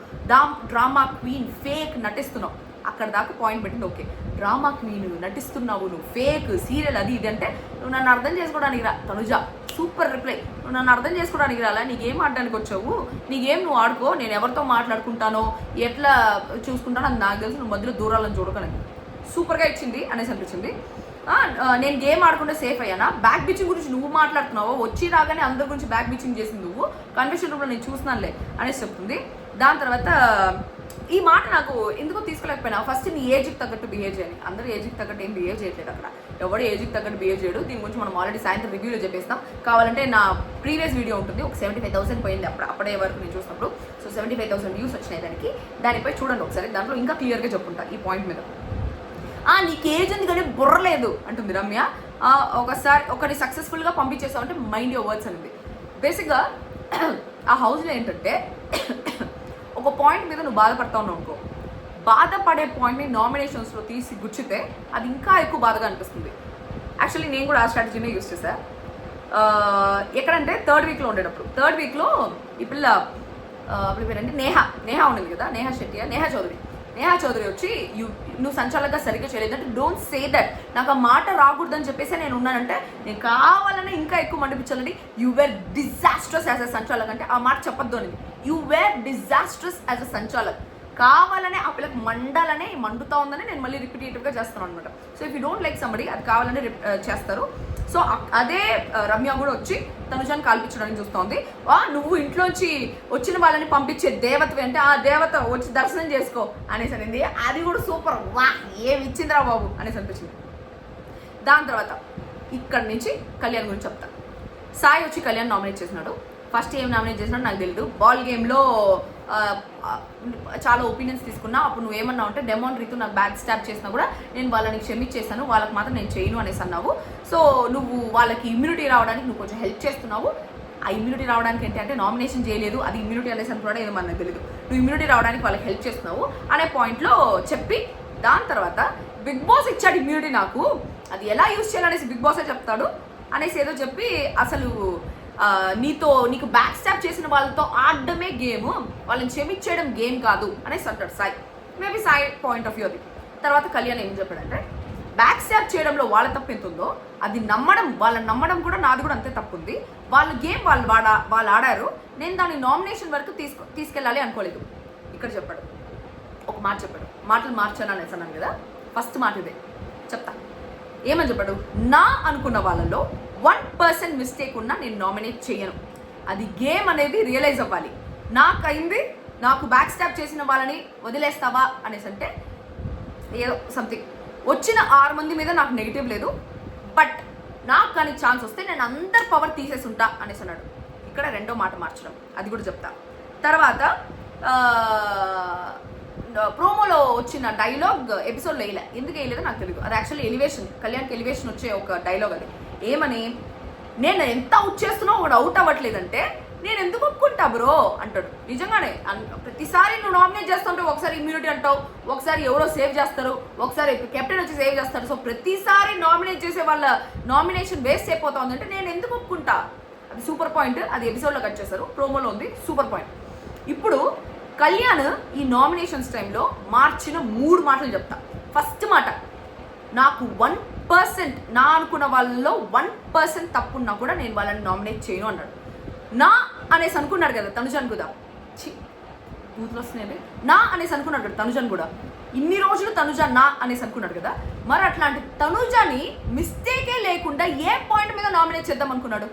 డ్రామా క్వీన్ ఫేక్ నటిస్తున్నావు. అక్కడ దాకా పాయింట్ పెట్టింది ఓకే. డ్రామా క్వీన్ నటిస్తున్నావు, నువ్వు ఫేక్ సీరియల్ అది ఇది అంటే నువ్వు నన్ను అర్థం చేసుకోవడానికి రా తనుజ. Super reply. నువ్వు నన్ను అర్థం చేసుకోవడానికి రాలా, నీకేం ఆడడానికి వచ్చావు, నీకేం నువ్వు ఆడుకో, నేను ఎవరితో మాట్లాడుకుంటానో ఎట్లా చూసుకుంటానో అది నాకు తెలుసు, నువ్వు మధ్యలో దూరాలను చూడకని సూపర్గా ఇచ్చింది అనేసి అనిపించింది. నేను గేమ్ ఆడకుండా సేఫ్ అయ్యానా, బ్యాక్ బిచ్చింగ్ గురించి నువ్వు మాట్లాడుతున్నావు, వచ్చి రాగానే అందరి గురించి బ్యాక్ బిచ్చింగ్ చేసింది నువ్వు, కన్వెన్షన్ రూమ్లో నేను చూస్తున్నానులే అనేసి చెప్తుంది. దాని తర్వాత ఈ మాట నాకు ఎందుకో తీసుకోలేకపోయినా, ఫస్ట్ నీ ఏజ్కి తగ్గట్టు బిహేవ్ చేయాలి. అందరూ ఏజ్కి తగ్గట్టు ఏం బిహేవ్ చేయట్లేదు అక్కడ, ఎవడో ఏజ్కి తగ్గట్టు బిహేవ్ చేయడు. దీని గురించి మనం ఆల్రెడీ సాయంత్రం రివ్యూలో చెప్పేస్తాం. కావాలంటే నా ప్రీవియస్ వీడియో ఉంటుంది, ఒక 75,000 పోయింది అప్పుడే వరకు నేను చూసినప్పుడు. సో 75,000 వ్యూస్ వచ్చినాయి దానిపై చూడండి ఒకసారి, దాంట్లో ఇంకా క్లియర్గా చెప్పుకుంటా ఈ పాయింట్ మీద. నీకు ఏజ్ ఉంది కానీ బుర్ర లేదు అంటుంది రమ్య. ఒకసారి ఒకరిని సక్సెస్ఫుల్గా పంపించేసావు అంటే మైండ్ యువర్ వర్డ్స్ అనేది. బేసిక్గా ఆ హౌస్లో ఏంటంటే ఒక పాయింట్ మీద నువ్వు బాధపడతా ఉన్నావు అనుకో, బాధపడే పాయింట్ని నామినేషన్స్లో తీసి గుచ్చితే అది ఇంకా ఎక్కువ బాధగా అనిపిస్తుంది. యాక్చువల్లీ నేను కూడా ఆ స్ట్రాటజీనే యూజ్ చేశా. ఎక్కడంటే థర్డ్ వీక్లో ఉండేటప్పుడు, థర్డ్ వీక్లో ఈ పిల్ల అప్పుడు పేరంటే నేహా ఉండింది కదా, నేహా చౌదరి వచ్చి నువ్వు సంచాలకంగా సరిగ్గా చేయలేదు అంటే డోంట్ సే దట్. నాకు ఆ మాట రాకూడదని చెప్పేసి నేను ఉన్నానంటే నేను కావాలని ఇంకా ఎక్కువ మండిపించాలని you were disastrous as a sanchalak అంటే ఆ మాట చెప్పొద్దు అనేది. You were disastrous as a sanchalak. కావాలనే ఆ పిల్లకి మండాలనే మండుతా ఉందని నేను మళ్ళీ రిపిటేటివ్గా చేస్తాను అనమాట. So if you don't like somebody అది కావాలని చేస్తారు. సో అదే రమ్య కూడా వచ్చి తనుజాని కాల్పించడానికి చూస్తోంది. నువ్వు ఇంట్లోంచి వచ్చిన వాళ్ళని పంపించే దేవతవి అంటే ఆ దేవత వచ్చి దర్శనం చేసుకో అనేసి అనింది. అది కూడా సూపర్, వా ఏమి ఇచ్చిందిరా బాబు అనేసి అనిపించింది. దాని తర్వాత ఇక్కడి నుంచి కళ్యాణ్ గురించి చెప్తా. సాయి వచ్చి కళ్యాణ్ నామినేట్ చేసినాడు. ఫస్ట్ ఏం నామినేట్ చేసినాడు నాకు తెలియదు. బాల్ గేమ్లో చాలా ఒపీనియన్స్ తీసుకున్నా. అప్పుడు నువ్వు ఏమన్నావు అంటే డెమోన్ రీతు నాకు బ్యాక్ స్టాప్ చేసినా కూడా నేను వాళ్ళని క్షమించేస్తాను, వాళ్ళకి మాత్రం నేను చేయను అనేసి అన్నావు. సో నువ్వు వాళ్ళకి ఇమ్యూనిటీ రావడానికి నువ్వు కొంచెం హెల్ప్ చేస్తున్నావు. ఆ ఇమ్యూనిటీ రావడానికి ఏంటి అంటే నామినేషన్ చేయలేదు, అది ఇమ్యూనిటీ అనేసి అనుకున్నాడు ఏదో మనకు తెలియదు. నువ్వు ఇమ్యూనిటీ రావడానికి వాళ్ళకి హెల్ప్ చేస్తున్నావు అనే పాయింట్లో చెప్పి దాని తర్వాత బిగ్ బాస్ ఇచ్చాడు ఇమ్యూనిటీ నాకు, అది ఎలా యూజ్ చేయాలనేసి బిగ్ బాసే చెప్తాడు అనేసి ఏదో చెప్పి అసలు నీకు బ్యాక్ స్టాప్ చేసిన వాళ్ళతో ఆడడమే గేమ్, వాళ్ళని క్షమించేయడం గేమ్ కాదు అనేసి అంటాడు Sai. Maybe Sai point of view అది. తర్వాత కళ్యాణ్ ఏం చెప్పాడంటే బ్యాక్ స్టాప్ చేయడంలో వాళ్ళ తప్పు ఎంత ఉందో అది వాళ్ళని నమ్మడం కూడా నాది కూడా అంతే తప్పు ఉంది. వాళ్ళ గేమ్ వాళ్ళు ఆడారు, నేను దాన్ని నామినేషన్ వరకు తీసుకెళ్ళాలి అనుకోలేదు. ఇక్కడ చెప్పాడు ఒక మాట చెప్పాడు, మాటలు మార్చాను అనేసి అన్నాను కదా, ఫస్ట్ మాట ఇదే చెప్తా. ఏమని చెప్పాడు, నా అనుకున్న వాళ్ళలో 1% మిస్టేక్ ఉన్నా నేను నామినేట్ చేయను. అది గేమ్ అనేది రియలైజ్ అవ్వాలి. నాకైంది, నాకు బ్యాక్ స్టాప్ చేసిన వాళ్ళని వదిలేస్తావా అనేసి అంటే ఏదో సంథింగ్ వచ్చిన 6 మంది మీద నాకు నెగిటివ్ లేదు, బట్ నాకు కానీ ఛాన్స్ వస్తే నేను అందరి పవర్ తీసేసి ఉంటా అనేసి అన్నాడు. ఇక్కడ రెండో మాట మార్చడం, అది కూడా చెప్తా. తర్వాత ప్రోమోలో వచ్చిన డైలాగ్ ఎపిసోడ్లో వేయలే, ఎందుకు వేయలేదో నాకు తెలియదు. అది యాక్చువల్లీ ఎలివేషన్, కళ్యాణ్కి ఎలివేషన్ వచ్చే ఒక డైలాగ్ అది. ఏమని, నేను ఎంత అవుట్ చేస్తున్నా ఒకడు అవుట్ అవ్వట్లేదంటే నేను ఎందుకు ఒప్పుకుంటా బ్రో అంటాడు. నిజంగానే ప్రతిసారి నువ్వు నామినేట్ చేస్తుంటే ఒకసారి ఇమ్యూనిటీ అంటావు, ఒకసారి ఎవరో సేవ్ చేస్తారు, ఒకసారి కెప్టెన్ వచ్చి సేవ్ చేస్తారు. సో ప్రతిసారి నామినేట్ చేసే వాళ్ళ నామినేషన్ వేస్ట్ అయిపోతా ఉందంటే నేను ఎందుకు ఒప్పుకుంటా. అది సూపర్ పాయింట్, అది ఎపిసోడ్లో కట్ చేస్తారు, ప్రోమోలో ఉంది, సూపర్ పాయింట్. ఇప్పుడు కళ్యాణ్ ఈ నామినేషన్స్ టైంలో మార్చిన 3 మాటలు చెప్తా. ఫస్ట్ మాట, నాకు 1% నా అనుకున్న వాళ్ళలో 1% తప్పున్నా కూడా నేను వాళ్ళని నామినేట్ చేయను అన్నాడు. నా అనేసి అనుకున్నాడు కదా తనుజాన్ కూడా, బూతులు వస్తున్నాయి, నా అనేసి అనుకున్నాడు కదా తనుజాన్ కూడా. ఇన్ని రోజులు తనుజా నా అనేసి అనుకున్నాడు కదా, మరి అట్లాంటి తనుజాని మిస్టేకే లేకుండా ఏ పాయింట్ మీద నామినేట్ చేద్దాం అనుకున్నాడు.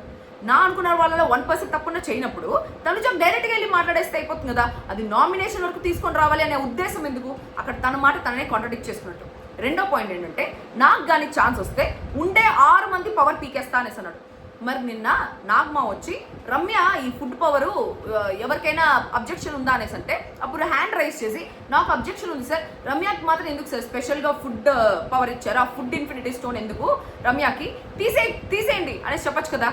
నా అనుకున్న వాళ్ళలో 1% తప్పున్నా చేయనప్పుడు తనుజాకి డైరెక్ట్గా వెళ్ళి మాట్లాడేస్తే అయిపోతుంది కదా. అది నామినేషన్ వరకు తీసుకొని రావాలి అనే ఉద్దేశం ఎందుకు, అక్కడ తన మాట తననే కాంట్రడిక్ట్ చేసుకున్నట్టు. రెండో పాయింట్ ఏంటంటే నాకు కానీ ఛాన్స్ వస్తే ఉండే 6 మంది పవర్ పీకేస్తా అనేసి అన్నాడు. మరి నిన్న నాగమా వచ్చి రమ్య ఈ ఫుడ్ పవరు ఎవరికైనా అబ్జెక్షన్ ఉందా అనేసి అంటే అప్పుడు హ్యాండ్ రైజ్ చేసి నాకు అబ్జెక్షన్ ఉంది సార్, రమ్యకి మాత్రం ఎందుకు సార్ స్పెషల్గా ఫుడ్ పవర్ ఇచ్చారు, ఆ ఫుడ్ ఇన్ఫినిటీ స్టోన్ ఎందుకు రమ్యకి తీసేయండి అనేసి చెప్పచ్చు కదా.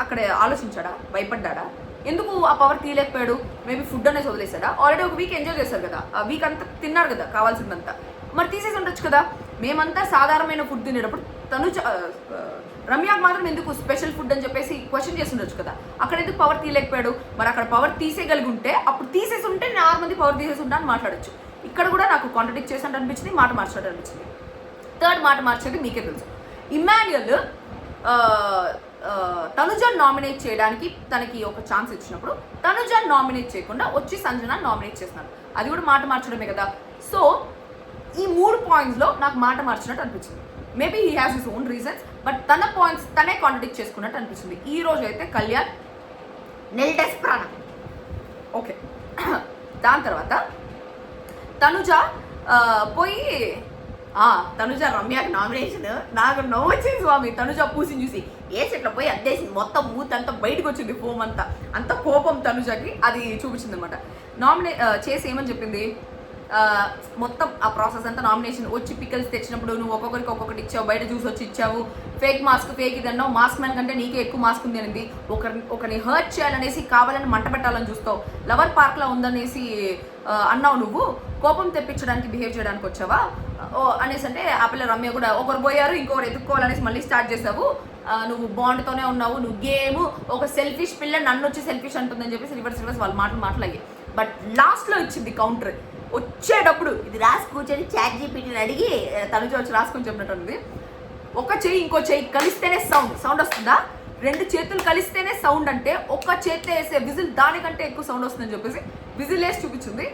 అక్కడ ఆలోచించాడా, భయపడ్డా, ఎందుకు ఆ పవర్ తీయలేకపోయాడు? మేబీ ఫుడ్ అనేసి వదిలేసాడా? ఆల్రెడీ ఒక వీక్ ఎంజాయ్ చేశారు కదా, ఆ వీక్ అంతా తిన్నారు కదా కావాల్సిందంతా, మరి తీసేసి ఉండొచ్చు కదా. మేమంతా సాధారణమైన ఫుడ్ తినేటప్పుడు రమ్యకు మాత్రం ఎందుకు స్పెషల్ ఫుడ్ అని చెప్పేసి క్వశ్చన్ చేసి ఉండొచ్చు కదా. అక్కడ ఎందుకు పవర్ తీయలేకపోయాడు? మరి అక్కడ పవర్ తీసేయగలిగి ఉంటే అప్పుడు తీసేసి ఉంటే నేను 6 మంది పవర్ తీసేసి ఉంటా అని మాట్లాడచ్చు. ఇక్కడ కూడా నాకు కాంట్రడిక్ట్ చేసినట్టు అనిపించింది, మాట మార్చినట్టు అనిపించింది. థర్డ్ మాట మార్చేది మీకే తెలుసు. ఇమాన్యుయల్ తనుజాన్ నామినేట్ చేయడానికి తనకి ఒక ఛాన్స్ ఇచ్చినప్పుడు తనుజాన్ నామినేట్ చేయకుండా వచ్చి సంజన నామినేట్ చేస్తున్నాడు, అది కూడా మాట మార్చడమే కదా. సో ఈ 3 పాయింట్స్లో నాకు మాట మార్చినట్టు అనిపించింది. Maybe he has his own reasons, but తన పాయింట్స్ తనే కాంట్రడిక్ట్ చేసుకున్నట్టు అనిపించింది. ఈ రోజు అయితే కళ్యాణ్ నెల్టెస్ ప్రాణం ఓకే. దాని తర్వాత తనుజ పోయి తనుజ రమ్యకి నామినేషన్, నాకు నవ్వు వచ్చింది స్వామి. తనుజ పూసిని చూసి ఇట్లా పోయి అద్దేసింది, మొత్తం మూతంతా బయటకు వచ్చింది, ఫోమ్ అంతా, అంత కోపం తనుజకి అది చూపించింది అనమాట. చేసి ఏమని చెప్పింది, మొత్తం ఆ ప్రాసెస్ అంతా నామినేషన్ వచ్చి పికల్స్ తెచ్చినప్పుడు నువ్వు ఒక్కొక్కరికి ఒక్కొక్కటి ఇచ్చావు, బయట జ్యూస్ వచ్చి ఇచ్చావు, ఫేక్ మాస్క్ ఫేక్ ఇదన్నావు, మాస్క్ మ్యాన్ కంటే నీకే ఎక్కువ మాస్క్ ఉంది అనేది, ఒకరిని హర్ట్ చేయాలనేసి కావాలని మంట పెట్టాలని చూస్తావు, లవర్ పార్క్లో ఉందనేసి అన్నావు, నువ్వు కోపం తెప్పించడానికి బిహేవ్ చేయడానికి వచ్చావా అనేసి అంటే ఆ పిల్ల రమ్య కూడా ఒకరు పోయారు ఇంకొకరు ఎత్తుక్కోవాలనేసి మళ్ళీ స్టార్ట్ చేసావు, నువ్వు బాండ్తోనే ఉన్నావు, నువ్వు గేమ్, ఒక సెల్ఫిష్ పిల్ల నన్ను వచ్చి సెల్ఫిష్ అంటుందని చెప్పేసి రివర్స్ వాళ్ళు మాటలు అయ్యాయి. బట్ లాస్ట్లో ఇచ్చింది కౌంటర్, వచ్చేటప్పుడు ఇది రాసి కూర్చొని చాట్ జీపీటీని అడిగి తనుజ వచ్చి రాసుకొని చెప్పినట్టు ఉంది. ఒక చెయ్యి ఇంకో చెయ్యి కలిస్తేనే సౌండ్ వస్తుందా, 2 చేతులు కలిస్తేనే సౌండ్ అంటే ఒక చేతిలో వేసే విజిల్ దానికంటే ఎక్కువ సౌండ్ వస్తుందని చెప్పేసి విజిల్ వేసి చూపించింది.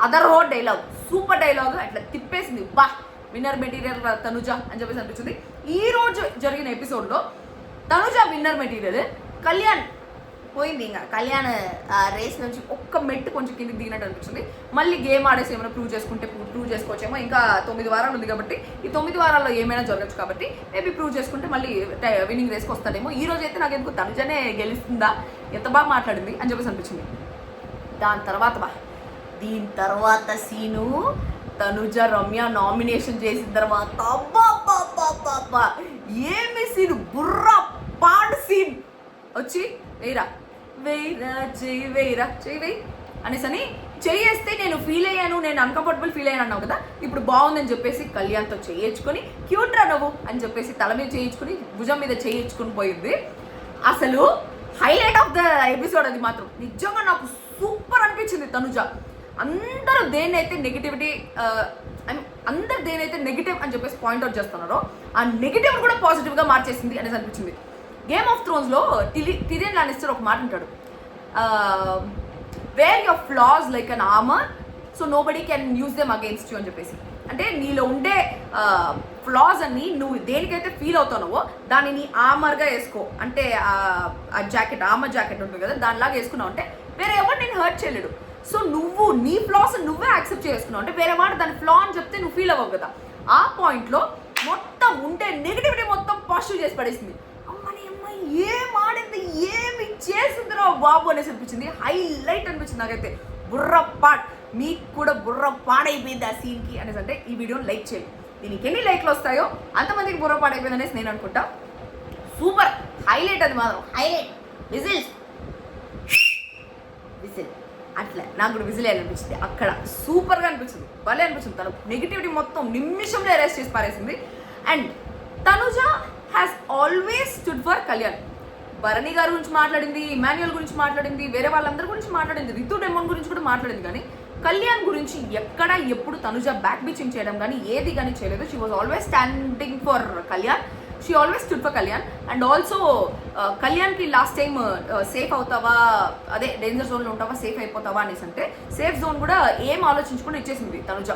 అదర్ హో డైలాగ్, సూపర్ డైలాగ్, అట్లా తిప్పేసింది. బా విన్నర్ మెటీరియల్ తనుజ అని చెప్పేసి అనిపించింది. ఈ రోజు జరిగిన ఎపిసోడ్లో తనుజ విన్నర్ మెటీరియల్, కళ్యాణ్ పోయింది. ఇంకా కళ్యాణ్ రేస్ నుంచి ఒక్క మెట్టు కొంచెం కిందికి దిగినట్టు అనిపించింది. మళ్ళీ గేమ్ ఆడేసి ఏమైనా ప్రూవ్ చేసుకోవచ్చేమో. ఇంకా 9 వారాలు ఉంది కాబట్టి ఈ 9 వారాల్లో ఏమైనా జరగచ్చు కాబట్టి మేబీ ప్రూవ్ చేసుకుంటే మళ్ళీ విన్నింగ్ రేస్కి వస్తాడేమో. ఈ రోజు అయితే నాకు ఎందుకు తనుజనే గెలుస్తుందా, ఎంత బాగా మాట్లాడింది అని చెప్పేసి అనిపించింది. దీని తర్వాత సీను తనుజ రమ్య నామినేషన్ చేసిన తర్వాత అబ్బా ఏమి సీను, బుర్రా పాడు సీన్ వచ్చి వేయిరా అనేసి అని చేయేస్తే నేను ఫీల్ అయ్యాను, నేను అన్కంఫర్టబుల్ ఫీల్ అయ్యాను అన్నావు కదా, ఇప్పుడు బాగుందని చెప్పేసి కళ్యాణ్తో చేయించుకొని క్యూట్ రా నువ్వు అని చెప్పేసి తల మీద చేయించుకుని భుజం మీద చేయించుకుని పోయింది. అసలు హైలైట్ ఆఫ్ ద ఎపిసోడ్ అది మాత్రం నిజంగా నాకు సూపర్ అనిపించింది. తనుజ అందరూ దేన్నైతే నెగిటివ్ అని చెప్పేసి పాయింట్అవుట్ చేస్తున్నారో ఆ నెగిటివ్ కూడా పాజిటివ్గా మార్చేసింది అనేసి అనిపించింది. గేమ్ ఆఫ్ థ్రోన్స్లో టిరియన్ లానిస్టర్ ఒక మాట అంటాడు, wear your flaws like an armour so nobody can use them against you అని చెప్పేసి. అంటే నీలో ఉండే ఫ్లాస్ అన్ని నువ్వు దేనికైతే ఫీల్ అవుతున్నావో దానిని ఆర్మర్గా వేసుకో. అంటే ఆ జాకెట్, ఆర్మర్ జాకెట్ ఉంటుంది కదా, దానిలాగా వేసుకున్నావు అంటే వేరే ఎవరు నేను హర్ట్ చేయలేడు. సో నువ్వు నీ ఫ్లాస్ నువ్వే యాక్సెప్ట్ చేసుకున్నావు అంటే వేరే వాడు దాని ఫ్లా అని చెప్తే నువ్వు ఫీల్ అవ్వవు కదా. ఆ పాయింట్లో మొత్తం ఉంటే నెగిటివిటీ మొత్తం పాజిటివ్ చేసి పడేసింది. ఏం ఆడింది, ఏమి చేసిందిరా బాబు అనేసి అనిపించింది. హైలైట్ అనిపించింది నాకైతే. మీకు కూడా బుర్ర పాడైపోయింది ఆ సీన్కి అనేసి అంటే ఈ వీడియోని లైక్ చేయండి. దీనికి ఎన్ని లైక్లు వస్తాయో అంతమందికి బుర్ర పాడైపోయింది అనేసి నేను అనుకుంటా. సూపర్ హైలైట్ అది మాత్రం, హైలైట్. విజిల్ అట్లా నాకు కూడా విజిల్ అనిపించింది. అక్కడ సూపర్గా అనిపించింది, భలే అనిపించింది. తను నెగిటివిటీ మొత్తం నిమిషంలో అరెస్ట్ చేసి పారేసింది. And Tanuja has always stood for Kalyan. Bharani గారి గురించి మాట్లాడింది, ఇమాన్యుయల్ గురించి మాట్లాడింది, వేరే వాళ్ళందరి గురించి మాట్లాడింది, రితు డెమోన్ గురించి కూడా మాట్లాడింది. కానీ కళ్యాణ్ గురించి ఎక్కడ ఎప్పుడు తనుజ బ్యాక్ బీచింగ్ చేయడం కానీ ఏది కానీ చేయలేదు. She was always standing for Kalyan. She always stood for Kalyan. And also కళ్యాణ్కి లాస్ట్ టైం సేఫ్ అవుతావా, అదే డేంజర్ జోన్లో ఉంటావా, సేఫ్ అయిపోతావా అనేసి అంటే సేఫ్ జోన్ కూడా ఏం ఆలోచించుకుని ఇచ్చేసింది తనుజ.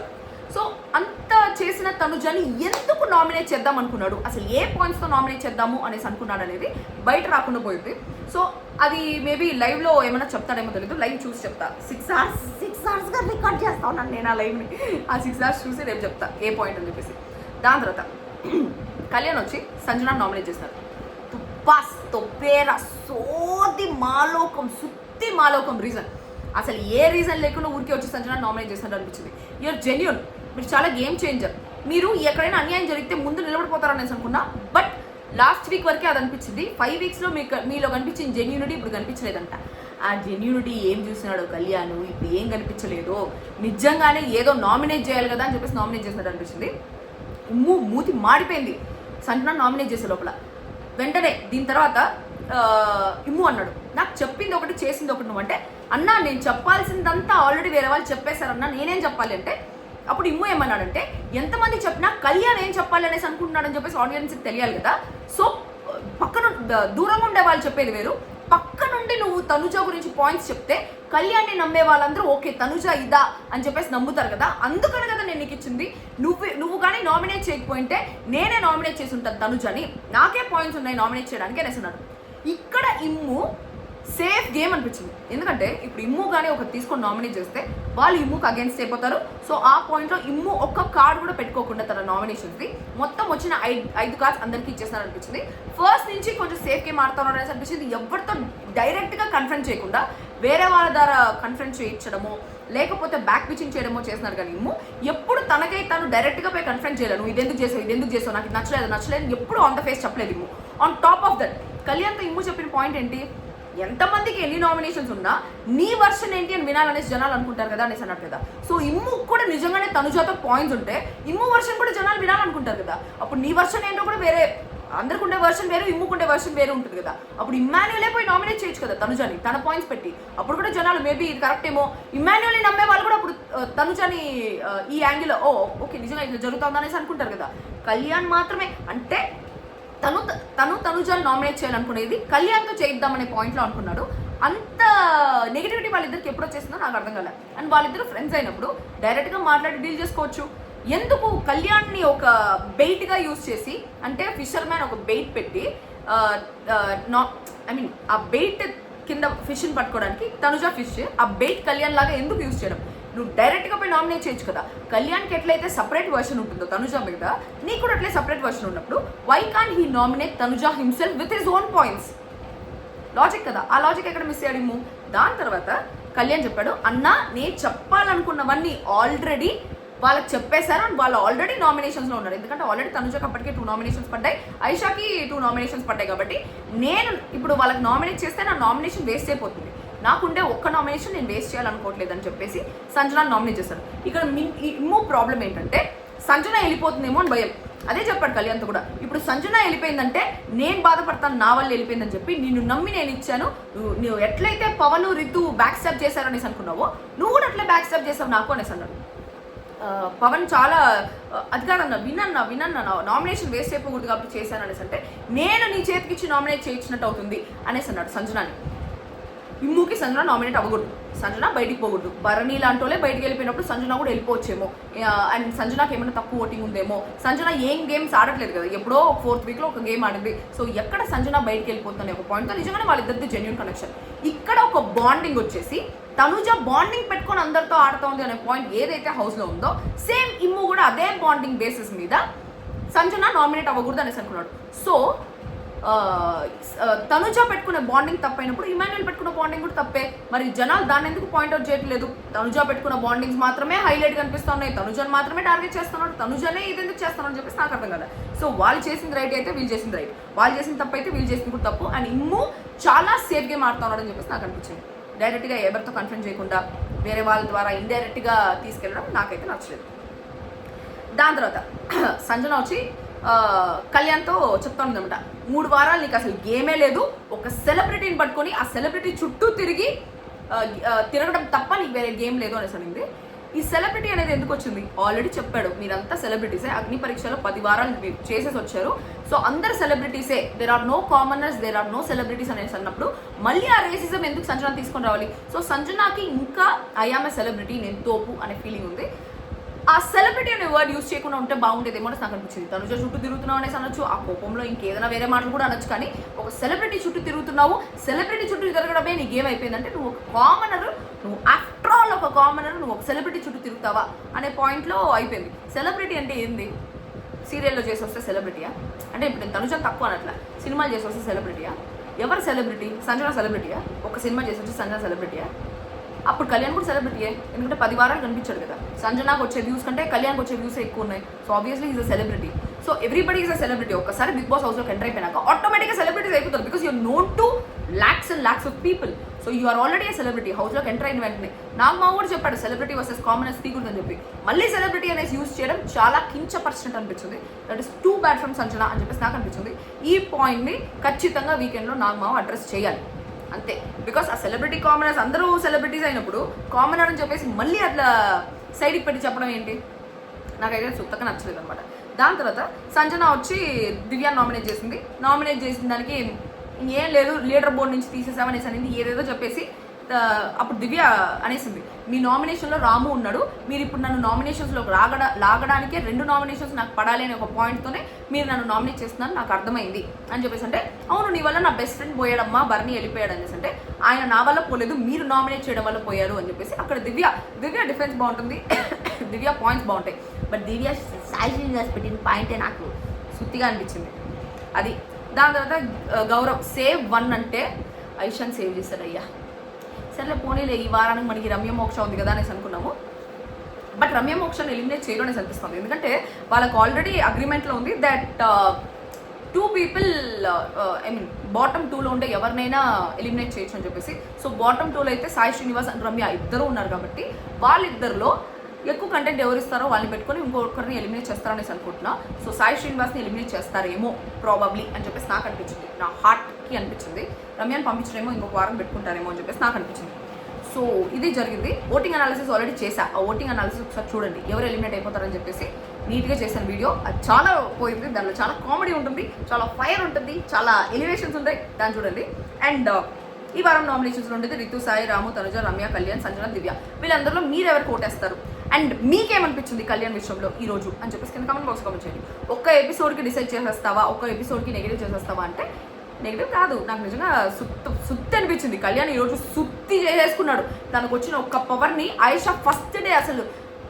సో అంత చేసిన తనుజని ఎందుకు నామినేట్ చేద్దాం అనుకున్నాడు, అసలు ఏ పాయింట్స్తో నామినేట్ చేద్దాము అనేసి అనుకున్నాడు అనేది బయట రాకుండా పోయింది. సో అది మేబీ లైవ్లో ఏమైనా చెప్తాడేమో తెలీదు, లైవ్ చూసి చెప్తా. 6 అవర్స్గా రికార్డ్ చేస్తా ఉన్నాను నేను ఆ లైవ్ని. ఆ 6 అవర్స్ చూసి రేపు చెప్తా ఏ పాయింట్ అని చెప్పేసి. దాని తర్వాత కళ్యాణ్ వచ్చి సంజన నామినేట్ చేస్తారు. తొప్పేరా సోది మాలోకం, సుత్తి మాలోకం రీజన్. అసలు ఏ రీజన్ లేకుండా ఊరికే వచ్చి సంజన నామినేట్ చేసినట్టు అనిపించింది. యూఆర్ జెన్యూన్, మీరు చాలా గేమ్ చేంజర్. మీరు ఎక్కడైనా అన్యాయం జరిగితే ముందు నిలబడిపోతారనేసి అనుకున్నా, బట్ లాస్ట్ వీక్ వరకే అది అనిపించింది. 5 వీక్స్లో మీలో కనిపించిన జెన్యూనిటీ ఇప్పుడు కనిపించలేదంట. ఆ జెన్యూనిటీ ఏం చూసినాడు కళ్యాణ్, ఇప్పుడు ఏం కనిపించలేదు. నిజంగానే ఏదో నామినేట్ చేయాలి కదా అని చెప్పేసి నామినేట్ చేసినట్టు అనిపించింది. మూతి మాడిపోయింది సంజన నామినేట్ చేసే లోపల. వెంటనే దీని తర్వాత ఇమ్ము అన్నాడు, నాకు చెప్పింది ఒకటి చేసింది ఒకటి నువ్వు అంటే, అన్నా నేను చెప్పాల్సిందంతా ఆల్రెడీ వేరే వాళ్ళు చెప్పేశారన్నా, నేనేం చెప్పాలి అంటే, అప్పుడు ఇమ్ము ఏమన్నాడంటే, ఎంతమంది చెప్పినా కళ్యాణ్ ఏం చెప్పాలి అనేసి అనుకుంటున్నాడని చెప్పేసి ఆడియన్స్కి తెలియాలి కదా. సో పక్కన దూరంగా ఉండే వాళ్ళు చెప్పేది వేరు, పక్క నుండి నువ్వు తనుజ గురించి పాయింట్స్ చెప్తే కళ్యాణ్ని నమ్మే వాళ్ళందరూ ఓకే తనుజ ఇదా అని చెప్పేసి నమ్ముతారు కదా. అందుకని కదా నేను నీకు ఇచ్చింది. నువ్వు కానీ నామినేట్ చేయకపోయింటే నేనే నామినేట్ చేసి ఉంటాను తనుజని, నాకే పాయింట్స్ ఉన్నాయి నామినేట్ చేయడానికి అనేసి అన్నాడు. ఇక్కడ ఇమ్ము సేఫ్ గేమ్ అనిపించింది. ఎందుకంటే ఇప్పుడు ఇమ్ము కానీ ఒకటి తీసుకొని నామినేట్ చేస్తే వాళ్ళు ఇమ్ముకి అగేన్స్ట్ అయిపోతారు. సో ఆ పాయింట్లో ఇమ్ము ఒక్క కార్డు కూడా పెట్టుకోకుండా తన నామినేషన్స్ది మొత్తం వచ్చిన 5 కార్డ్స్ అందరికీ ఇచ్చేస్తున్నారు అనిపించింది. ఫస్ట్ నుంచి కొంచెం సేఫ్ గేమ్ ఆడుతున్నారు అనేసి అనిపించింది. ఎవరితో డైరెక్ట్గా కన్ఫరెన్స్ చేయకుండా వేరే వాళ్ళ ద్వారా కన్ఫరెన్స్ చేయించడమో లేకపోతే బ్యాక్ పిచింగ్ చేయడమో చేస్తున్నారు. కానీ ఇమ్ము ఎప్పుడు తనకై తను డైరెక్ట్గా పోయి కన్ఫరెన్స్ చేయలేదు. నువ్వు ఇదెందుకు చేసావు నాకు నచ్చలేదు ఎప్పుడు ఆన్ ద ఫేస్ చెప్పలేదు ఇమ్ము. ఆన్ టాప్ ఆఫ్ దట్ కళ్యాణ్తో ఇమ్ము చెప్పిన పాయింట్ ఏంటి, ఎంతమందికి ఎన్ని నామినేషన్స్ ఉన్నా నీ వర్షన్ ఏంటి అని వినాలనేసి జనాలు అనుకుంటారు కదా అనేసి అన్నట్టు కదా. సో ఇమ్ము కూడా నిజంగానే తనుజతో పాయింట్స్ ఉంటే ఇమ్ము వర్షన్ కూడా జనాలు వినాలనుకుంటారు కదా. అప్పుడు నీ వర్షన్ ఏంటో కూడా వేరే అందరికి ఉండే వర్షన్ వేరు, ఇమ్ముకుండే వర్షన్ వేరు ఉంటుంది కదా. అప్పుడు ఇమ్మాన్యుయలే పోయి నామినేట్ చేయొచ్చు కదా తనుజని, తన పాయింట్స్ పెట్టి. అప్పుడు కూడా జనాలు మేబీ ఇది కరెక్ట్ ఏమో, ఇమ్మాన్యుయల్ని నమ్మే వాళ్ళు కూడా అప్పుడు తనుజని ఈ యాంగిల్ ఓకే నిజంగా ఇట్లా జరుగుతుంది అనేసి అనుకుంటారు కదా. కళ్యాణ్ మాత్రమే అంటే తనుజని నామినేట్ చేయాలనుకునేది కళ్యాణ్తో చేయిద్దామనే పాయింట్లో అనుకున్నాడు. అంత నెగిటివిటీ వాళ్ళిద్దరికి ఎప్పుడు వచ్చేసిందో నాకు అర్థం కాలే. అండ్ వాళ్ళిద్దరు ఫ్రెండ్స్ అయినప్పుడు డైరెక్ట్గా మాట్లాడి డీల్ చేసుకోవచ్చు. ఎందుకు కళ్యాణ్ని ఒక బెయిట్గా యూజ్ చేసి, అంటే ఫిషర్ మ్యాన్ ఒక బెయిట్ పెట్టి ఆ బెయిట్ కింద ఫిష్ని పట్టుకోవడానికి తనుజ ఫిష్, ఆ బెయిట్ కళ్యాణ్ లాగా ఎందుకు యూజ్ చేయడం? నువ్వు డైరెక్ట్గా పోయి నామినేట్ చేయొచ్చు కదా. కళ్యాణ్కి ఎట్లయితే సపరేట్ వర్షన్ ఉంటుందో తనుజ మీద, నీకు కూడా అట్లే సపరేట్ వర్షన్ ఉన్నప్పుడు why can he nominate Tanuja himself with his own points? Logic కదా. ఆ లాజిక్ ఎక్కడ మిస్ అయ్యాము. దాని తర్వాత కళ్యాణ్ చెప్పాడు, అన్న నేను చెప్పాలనుకున్నవన్నీ ఆల్రెడీ వాళ్ళకి చెప్పేశారు అండ్ వాళ్ళు ఆల్రెడీ నామినేషన్స్లో ఉన్నారు. ఎందుకంటే ఆల్రెడీ తనుజకి అప్పటికే 2 నామినేషన్స్ పడ్డాయి, ఐషాకి 2 నామినేషన్స్ పడ్డాయి. కాబట్టి నేను ఇప్పుడు వాళ్ళకి నామినేట్ చేస్తే నా నామినేషన్ వేస్ట్ అయిపోతుంది. నాకుండే ఒక్క నామినేషన్ నేను వేస్ట్ చేయాలనుకోవట్లేదు అని చెప్పేసి సంజన నామినేట్ చేశారు. ఇక్కడ ఇంకో ప్రాబ్లం ఏంటంటే సంజన వెళ్ళిపోతుందేమో అని భయం. అదే చెప్పాడు కళ్యాణ్తో కూడా. ఇప్పుడు సంజన వెళ్ళిపోయిందంటే నేను బాధపడతాను, నా వల్ల వెళ్ళిపోయిందని చెప్పి నిన్ను నమ్మి నేను ఇచ్చాను. నువ్వు ఎట్లయితే పవన్ రితు బ్యాక్ స్టాప్ చేశారనేసి అనుకున్నావో నువ్వు కూడా అట్లే బ్యాక్ స్టాప్ చేసావు నాకు అనేసి అన్నాడు. పవన్ చాలా అది కాదన్న, వినన్నా నామినేషన్ వేస్ట్ అయిపోకూడదు కాబట్టి చేశాను అనేసి అంటే, నేను నీ చేతికి ఇచ్చి నామినేట్ చేయించినట్టు అవుతుంది అనేసి అన్నాడు సంజనాని. ఇమ్ముకి సంజన నామినేట్ అవ్వకూడదు, సంజన బయటికి పోకూడదు. భరణి లాంటి వాళ్ళే బయటికి వెళ్ళిపోయినప్పుడు సంజన కూడా వెళ్ళిపోవచ్చేమో. అండ్ సంజనాకి ఏమైనా తక్కువ ఓటింగ్ ఉందేమో. సంజన ఏం గేమ్స్ ఆడట్లేదు కదా, ఎప్పుడో 4th వీక్లో ఒక గేమ్ ఆడింది. సో ఎక్కడ సంజన బయటికి వెళ్ళిపోతుంది ఒక పాయింట్తో నిజంగానే వాళ్ళిద్దరిది జెన్యూన్ కనెక్షన్. ఇక్కడ ఒక బాండింగ్ వచ్చేసి తనుజ బాండింగ్ పెట్టుకొని అందరితో ఆడుతోంది అనే పాయింట్ ఏదైతే హౌస్లో ఉందో, సేమ్ ఇమ్ము కూడా అదే బాండింగ్ బేసిస్ మీద సంజన నామినేట్ అవ్వకూడదు అనేసి అనుకున్నాడు. సో తనుజ పెట్టుకునే బాండింగ్ తప్పైనప్పుడు ఇమాన్యుయల్ పెట్టుకున్న బాండింగ్ కూడా తప్పే. మరి జనాలు దాన్ని ఎందుకు పాయింట్అవుట్ చేయట్లేదు? తనుజ పెట్టుకున్న బాండింగ్స్ మాత్రమే హైలైట్ కనిపిస్తున్నాయి, తనుజని మాత్రమే టార్గెట్ చేస్తున్నాడు, తనుజనే ఇది ఎందుకు చేస్తున్నాడు అని చెప్పేసి నాకు అర్థం కదా. సో వాళ్ళు చేసింది రైట్ అయితే వీళ్ళు చేసింది రైట్, వాళ్ళు చేసిన తప్పు అయితే వీళ్ళు చేసింది కూడా తప్పు. అండ్ ఇమ్ము చాలా సేఫ్ గేమ్ ఆడుతున్నాడు అని చెప్పేసి నాకు అనిపించింది. డైరెక్ట్గా ఎవరితో కన్ఫ్యూజ్ చేయకుండా వేరే వాళ్ళ ద్వారా ఇండైరెక్ట్గా తీసుకెళ్ళడం నాకైతే నచ్చలేదు. దాని తర్వాత సంజన వచ్చి కళ్యాణ్తో చెప్తాను అనమాట, 3 వారాలు నీకు అసలు గేమే లేదు, ఒక సెలబ్రిటీని పట్టుకొని ఆ సెలబ్రిటీ చుట్టూ తిరగడం తప్ప నీకు వేరే గేమ్ లేదు అనేసి అనింది. ఈ సెలబ్రిటీ అనేది ఎందుకు వచ్చింది? ఆల్రెడీ చెప్పాడు, మీరంతా సెలబ్రిటీసే, అగ్ని పరీక్షలో 10 వారాలు చేసేసి వచ్చారు. సో అందరు సెలబ్రిటీసే, there are no commoners, there are no celebrities అనేసి అన్నప్పుడు మళ్ళీ ఆ రేసిజం ఎందుకు సంజన తీసుకొని రావాలి? సో సంజనాకి ఇంకా ఐ యామ్ ఏ సెలబ్రిటీ, నేను తోపు అనే ఫీలింగ్ ఉంది. ఆ సెలబ్రిటీ అనే వర్డ్ యూజ్ చేయకుండా ఉంటే బాగుండేదేమో అని నాకు అనిపించింది. తనుజ చుట్టూ తిరుగుతున్నావు అనేసి అనొచ్చు, ఆ కోపంలో ఇంకేదైనా వేరే మాటలు కూడా అనొచ్చు. కానీ ఒక సెలబ్రిటీ చుట్టూ తిరుగుతున్నావు, సెలబ్రిటీ చుట్టూ తిరగడమే నీ గేమ్ అయిపోయిందంటే నువ్వు ఒక కామనర్, నువ్వు ఆఫ్టర్ ఆల్ ఒక కామనర్, నువ్వు ఒక సెలబ్రిటీ చుట్టూ తిరుగుతావా అనే పాయింట్లో అయిపోయింది. సెలబ్రిటీ అంటే ఏంది? సీరియల్లో చేసి వస్తే సెలబ్రిటీయా? అంటే ఇప్పుడు నేను తనుజ తక్కువ అనట్లా, సినిమాలు చేసి వస్తే సెలబ్రిటీయా? ఎవరు సెలబ్రిటీ? సంజన సెలబ్రిటీయా? ఒక సినిమా చేసి వచ్చి సంజన సెలబ్రిటీయా? అప్పుడు కళ్యాణ్ కూడా సెలబ్రిటీయే, ఎందుకంటే 10 వారాలు కనిపించాడు కదా. సంజనాకు వచ్చే వ్యూస్ కంటే కళ్యాణ్కి వచ్చే వ్యూస్ ఎక్కువ ఉన్నాయి. So obviously is a celebrity. So everybody is a celebrity. ఒక్కసారి బిగ్ బాస్ హౌస్లోకి ఎంటర్ అయిపోయినాక ఆటోమేటిక్గా సెలబ్రిటీస్ అయిపోతారు, because you're known to lakhs and lakhs of people. So you are already a celebrity. హౌస్లోకి ఎంటర్ అయిన వెంటనే నాకు మా కూడా చెప్పాడు సెలబ్రిటీ వర్సెస్ కామనర్స్ తీయకూడదని చెప్పి. మళ్ళీ సెలబ్రిటీ అనేది యూజ్ చేయడం చాలా కించపరిచినట్టు అనిపించింది. That is too bad from Sanjana అని చెప్పేసి నాకు అనిపించింది. ఈ పాయింట్ని ఖచ్చితంగా వీకెండ్లో నాగమావ అడ్రస్ చేయాలి అంతే. బికాస్ ఆ సెలబ్రిటీ కామనర్స్ అందరూ సెలబ్రిటీస్ అయినప్పుడు కామనర్ అని చెప్పేసి మళ్ళీ అట్లా సైడ్కి పెట్టి చెప్పడం ఏంటి? నాకైతే సుత్తగా నచ్చలేదు అనమాట. దాని తర్వాత సంజన వచ్చి దివ్య నామినేట్ చేసింది. నామినేట్ చేసిన దానికి ఏం లేదు, లీడర్ బోర్డు నుంచి తీసేసామనేసి అనేది ఏదేదో చెప్పేసి అప్పుడు దివ్య అనేసింది, మీ నామినేషన్లో రాము ఉన్నాడు, మీరు ఇప్పుడు నన్ను నామినేషన్స్లో లాగడానికే 2 నామినేషన్స్ నాకు పడాలి అనే ఒక పాయింట్తోనే మీరు నన్ను నామినేట్ చేస్తున్నారు, నాకు అర్థమైంది అని చెప్పేసి అంటే, అవును నీ వల్ల నా బెస్ట్ ఫ్రెండ్ పోయాడమ్మా, భరణి వెళ్ళిపోయాడు అనేసి అంటే, ఆయన నా వల్ల పోలేదు, మీరు నామినేట్ చేయడం వల్ల పోయారు అని చెప్పేసి అక్కడ దివ్య డిఫెన్స్ బాగుంటుంది, దివ్య పాయింట్స్ బాగుంటాయి. బట్ దివ్య సాయి పెట్టిన పాయింటే నాకు సుత్తిగా అనిపించింది అది. దాని తర్వాత గౌరవ్ సేవ్ 1 అంటే ఐషాన్ సేవ్ చేశాడు. అయ్యా సరేలే పోనీలే, ఈ వారానికి మనకి రమ్య మోక్ష ఉంది కదా అనేసి అనుకున్నాము. బట్ రమ్య మోక్షని ఎలిమినేట్ చేయడం అనేసి అనిపిస్తుంది, ఎందుకంటే వాళ్ళకు ఆల్రెడీ అగ్రిమెంట్లో ఉంది that 2 people I mean bottom 2లో ఉంటే ఎవరినైనా ఎలిమినేట్ చేయొచ్చు అని చెప్పేసి. సో బాటమ్ 2లో అయితే సాయి శ్రీనివాస్ అండ్ రమ్య ఇద్దరు ఉన్నారు కాబట్టి వాళ్ళిద్దరిలో ఎక్కువ కంటెంట్ ఎవరు ఇస్తారో వాళ్ళని పెట్టుకొని ఇంకొకరిని ఎలిమినేట్ చేస్తారనేసి అనుకుంటున్నా. సో సాయి శ్రీనివాస్ని ఎలిమినేట్ చేస్తారేమో ప్రాబబ్లీ అని చెప్పేసి నాకు అనిపించింది, నా హార్ట్కి అనిపించింది. రమ్యాన్ని పంపించడేమో ఇంకొక వారం పెట్టుకుంటారేమో అని చెప్పేసి నాకు అనిపించింది. సో ఇది జరిగింది. ఓటింగ్ అనాలిసిస్ ఆల్రెడీ చేశా. ఆ ఓటింగ్ అనాలిసిస్ ఒకసారి చూడండి, ఎవరు ఎలిమినేట్ అయిపోతారని చెప్పేసి నీట్గా చేసిన వీడియో. అది చాలా పోయింది, దానిలో చాలా కామెడీ ఉంటుంది, చాలా ఫైర్ ఉంటుంది, చాలా ఎలివేషన్స్ ఉంటాయి, దాన్ని చూడండి. అండ్ ఈ వారం నామినేషన్స్లో ఉండేది రితు, సాయి, రాము, తనుజ, రమ్య, కళ్యాణ్, సంజన, దివ్య. వీళ్ళందరిలో మీరు ఎవరు కోటేస్తారు అండ్ మీకేమనిపించింది కళ్యాణ్ విషయంలో ఈ రోజు అని చెప్పేసి కింద కామెంట్ బాక్స్ కామెంట్ చేయండి. ఒక్క ఎపిసోడ్కి డిసైడ్ చేసేస్తావా, ఒక్క ఎపిసోడ్కి నెగిటివ్ చేసేస్తావా అంటే నెగిటివ్ కాదు, నాకు నిజంగా సుత్తి అనిపించింది. కళ్యాణ్ ఈరోజు సుత్తి చేసేసుకున్నాడు. తనకు వచ్చిన ఒక్క పవర్ని ఆయిషా ఫస్ట్ డే అసలు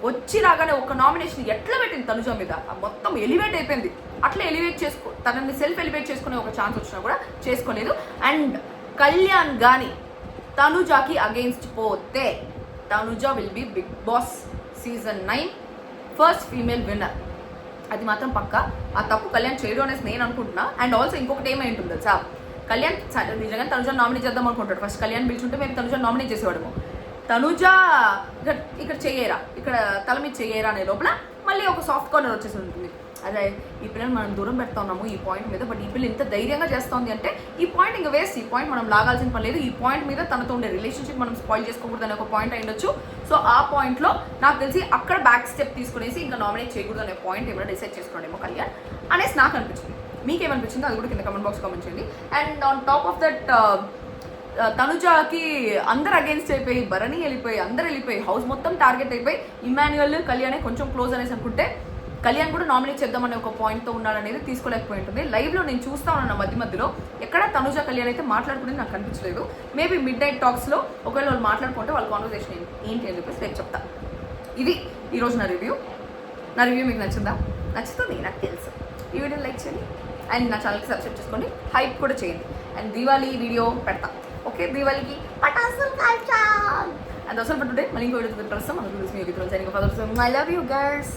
వచ్చి రాగానే ఒక నామినేషన్ ఎట్లా పెట్టింది తనుజ మీద, మొత్తం ఎలివేట్ అయిపోయింది. అట్లా ఎలివేట్ తనని సెల్ఫ్ ఎలివేట్ చేసుకునే ఒక ఛాన్స్ వచ్చినా కూడా చేసుకోలేదు. అండ్ కళ్యాణ్ కానీ తనుజాకి అగెయిన్స్ట్ పోతే Tanuja will be Bigg Boss season 9 first female winner. అది మాత్రం పక్క. ఆ తప్పు కళ్యాణ్ చేయడం అనేసి నేను అనుకుంటున్నా. అండ్ ఆల్సో ఇంకొకటి ఏమై ఉంటుంది తెలుసా, కళ్యాణ్ నిజంగా తనుజ నామినేట్ చేద్దాం అనుకుంటాడు. ఫస్ట్ కళ్యాణ్ పిలుచుంటే మేము తనుజ నామినేట్ చేసేవాడము. తనుజ ఇక్కడ చెయ్యరా, ఇక్కడ తల మీద చెయ్యరా అనే లోపల మళ్ళీ ఒక సాఫ్ట్ కార్నర్ వచ్చేసి ఉంటుంది. అదే ఈ పిల్లలు మనం దూరం పెడతా ఉన్నాము ఈ పాయింట్ మీద, బట్ ఈ పిల్ల ఇంత ధైర్యంగా చేస్తోంది అంటే ఈ పాయింట్ ఇంకా వేస్ట్. ఈ పాయింట్ మనం లాగాల్సిన పని లేదు. ఈ పాయింట్ మీద తనతో ఉండే రిలేషన్షిప్ మనం స్పాయిల్ చేసుకోకూడదు అనే ఒక పాయింట్ అయ్యొచ్చు. సో ఆ పాయింట్లో నాకు తెలిసి అక్కడ బ్యాక్ స్టెప్ తీసుకునేసి ఇంకా నామినేట్ చేయకూడదు అనే పాయింట్ ఏమైనా డిసైడ్ చేసుకోండేమో కళ్యాణ్ అనేసి నాకు అనిపించింది. మీకేమనిపించిందో అది కూడా కింద కమెంట్ బాక్స్ కామెంట్ చేయండి. And on top of that తనుజాకి అందరు అగేన్స్ట్ అయిపోయి, భరణి వెళ్ళిపోయి, అందరు వెళ్ళిపోయి, హౌస్ మొత్తం టార్గెట్ అయిపోయి ఇమాన్యుయల్ కళ్యాణే కొంచెం క్లోజ్ అనేసి అనుకుంటే కళ్యాణ్ కూడా నామినేట్ చేద్దామనే ఒక పాయింట్తో ఉన్నాడనేది తీసుకోలేకపోయి ఉంటుంది. లైవ్లో నేను చూస్తా ఉన్నాను మధ్యలో ఎక్కడ తనుజ కళ్యాణ్ అయితే మాట్లాడుకునేది నాకు కనిపించలేదు. మేబీ మిడ్ నైట్ టాక్స్లో ఒకవేళ వాళ్ళు మాట్లాడుకుంటే వాళ్ళ కాన్వర్సేషన్ ఏంటి అని చెప్పేసి రేపు చెప్తా. ఇది ఈరోజు నా రివ్యూ మీకు నచ్చిందా? నచ్చుతుంది నాకు తెలుసు. ఈ వీడియో లైక్ చేయండి అండ్ నా ఛానల్కి సబ్స్క్రైబ్ చేసుకోండి, హైప్ కూడా చేయండి. అండ్ దీవాళీ వీడియో పెడతా. ఓకే, దీవాళీకి పటాసులు కాల్చాం. అండ్ అసలు పట్టుడే మళ్ళీ ఇంకో వీడియో పెడతాం. I love you girls.